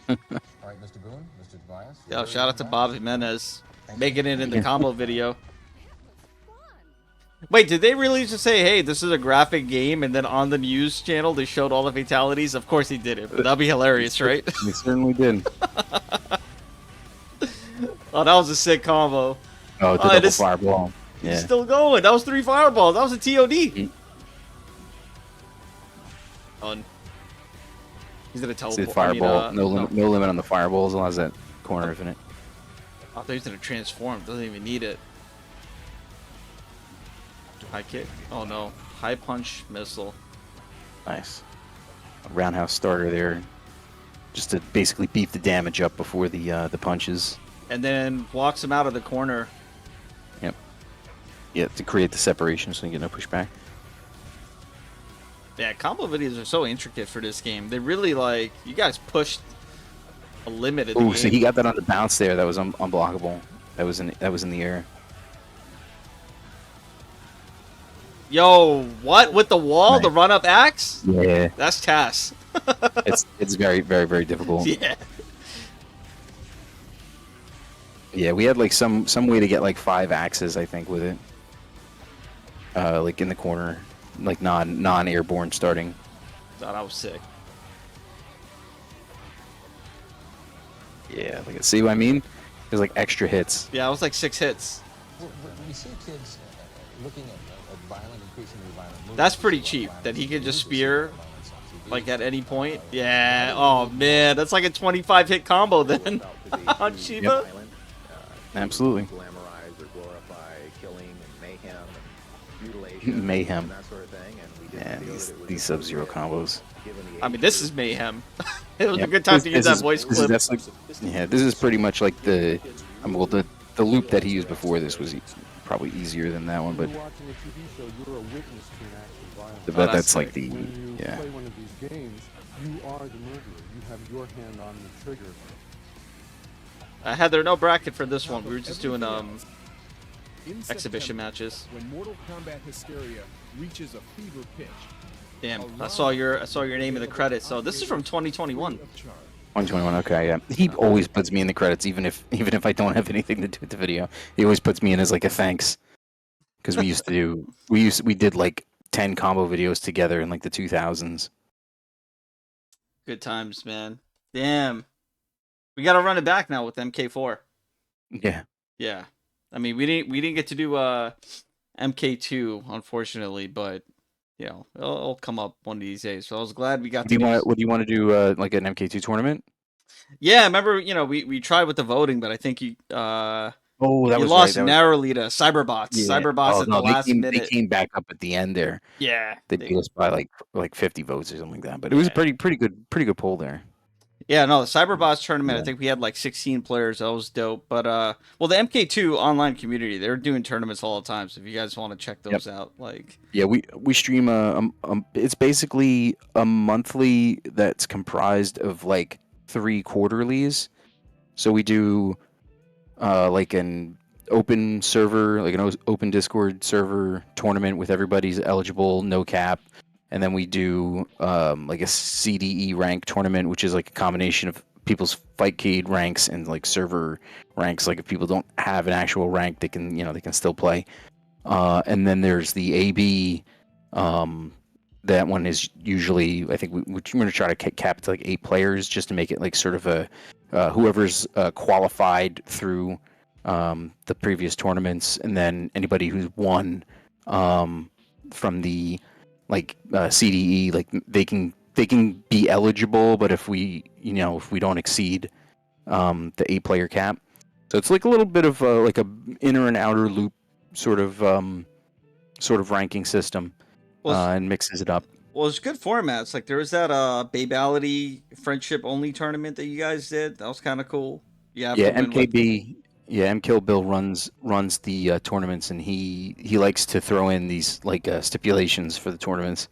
All right, Mr. Boone, Mr. Tobias. Yo, shout out to Bob Jimenez making it in the combo video. Wait, did they really just say, hey, this is a graphic game, and then on the news channel they showed all the fatalities? Of course he did it, but that'd be hilarious, right? They certainly did. Oh, that was a sick combo. Oh, the double fireball. He's Yeah. still going. That was 3 fireballs. That was a TOD. On. He's gonna See teleport. the fireball. I mean, no limit on the fireballs. Allows that corner infinite. I thought he was gonna transform. Doesn't even need it. High kick. Oh no. High punch missile. Nice. A roundhouse starter there, just to basically beef the damage up before the punches. And then walks him out of the corner. Yep. Yeah, to create the separation so you get no pushback. Yeah, combo videos are so intricate for this game. They really you guys pushed a limit of the Oh, game. so he got that on the bounce there. That was unblockable. That was in the air. Yo, what with the wall? Right. The run up axe? Yeah. That's Tass. It's very, very, very difficult. Yeah. Yeah, we had like some way to get like 5 axes, I think, with it. Like in the corner, like non-airborne starting. Thought I was sick. Yeah, like see what I mean? There's like extra hits. Yeah, I was like 6 hits. We see kids looking at violent, increasingly violent movies. That's pretty cheap, that he could just spear, like at any point. Yeah. Oh man, that's like a 25 hit combo then on Shiva. Absolutely. Glamorize or glorify killing and mayhem and mutilation Mayhem. and that sort of thing. And we Yeah, didn't feel that it was these Sub-Zero combos. given the I mean, this is mayhem. It was Yeah, a good time to use that is- voice this clip. is- that's like, yeah, this is pretty much like the loop that he used before this was probably easier than that one, but When you're watching a TV show, you're a witness to an act of violence. but that's that's like sick. the When you yeah. play one of these games, you are the murderer. You have your hand on the trigger. I had there no bracket for this one. We were just doing In exhibition September, matches. When Mortal Kombat hysteria reaches a fever pitch. Damn, I saw your name in the credits. So this is from 2021. 121. Okay, yeah. He always puts me in the credits, even if I don't have anything to do with the video. He always puts me in as like a thanks, because we did like 10 combo videos together in like the 2000s. Good times, man. Damn. We gotta run it back now with MK4. Yeah. Yeah. I mean, we didn't get to do MK2 unfortunately, but you know it'll come up one of these days. So I was glad we got. What do you want to do? Like an MK2 tournament? Yeah, I remember. You know, we tried with the voting, but I think you Oh, that you was lost right. That was, narrowly to Cyberbots. yeah. Cyberbots Oh, at no, the last they minute. came back up at the end there. Yeah. They beat us by like 50 votes or something like that. But it was a Yeah. pretty good poll there. Yeah, no, the Cyberbots tournament, I Yeah. think we had like 16 players. That was dope. But well, the MK2 online community, they're doing tournaments all the time. So if you guys want to check those out, like Yeah, we stream it's basically a monthly that's comprised of like 3 quarterlies. So we do like an open server, like an open Discord server tournament with everybody's eligible, no cap. And then we do like a CDE rank tournament, which is like a combination of people's fight keyed ranks and like server ranks. Like if people don't have an actual rank, they can still play. And then there's the AB. That one is usually, I think we're going to try to cap it to like 8 players just to make it like sort of a whoever's qualified through the previous tournaments, and then anybody who's won from the like CDE, like they can be eligible, but if we don't exceed the 8-player cap, so it's like a little bit of like a inner and outer loop sort of ranking system, and mixes it up. Well, it's good formats. Like there was that Babality friendship only tournament that you guys did. That was kind of cool. Yeah, MKB. Yeah, MKill Bill runs the tournaments, and he likes to throw in these like stipulations for the tournaments.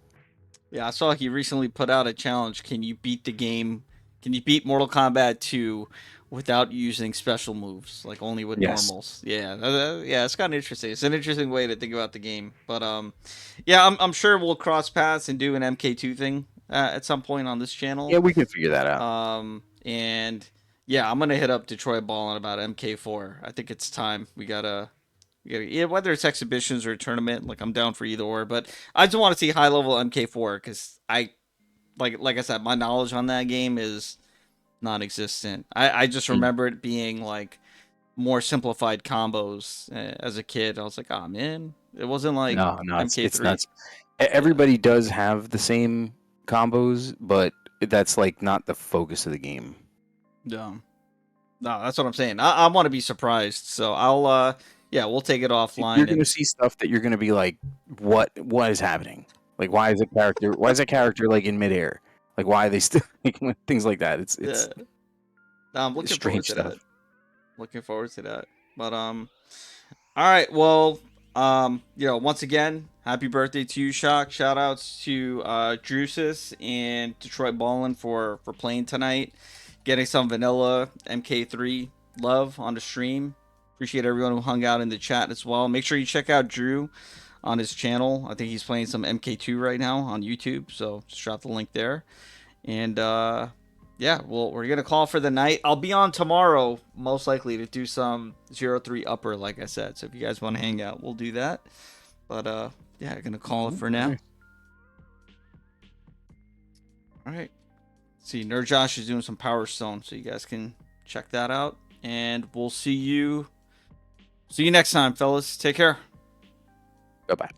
Yeah, I saw he recently put out a challenge. Can you beat the game? Can you beat Mortal Kombat 2 without using special moves, like only with normals? Yeah, yeah, it's kind of interesting. It's an interesting way to think about the game. But yeah, I'm sure we'll cross paths and do an MK2 thing at some point on this channel. Yeah, we can figure that out. And yeah, I'm gonna hit up detroitballn about MK4. I think it's time. We gotta yeah, whether it's exhibitions or a tournament, like I'm down for either or. But I just want to see high level MK4 because I like I said, my knowledge on that game is non-existent. I just remember it being like more simplified combos as a kid. I was like, oh man, it wasn't like no, MK3. it's nuts. Everybody does have the same combos, but that's like not the focus of the game. No, that's what I'm saying. I want to be surprised, so I'll yeah, we'll take it offline. You're gonna see stuff that you're gonna be like, what is happening? Like, why is that character like in midair? Like, why are they still making things like that? It's no, I'm looking forward to stuff. that. Looking forward to that. But all right, well, once again, happy birthday to you, Shock. Shout outs to Drusus and detroitballn for playing tonight, getting some vanilla MK3 love on the stream. Appreciate everyone who hung out in the chat as well. Make sure you check out Drew on his channel. I think he's playing some MK2 right now on YouTube, so just drop the link there. And yeah, well, we're gonna call for the night. I'll be on tomorrow, most likely, to do some 0-3 upper, like I said. So if you guys want to hang out, we'll do that. But yeah, I'm gonna call it for now. All right. See, Nerd Josh is doing some Power Stone, so you guys can check that out. And we'll see you next time, fellas. Take care. Bye-bye.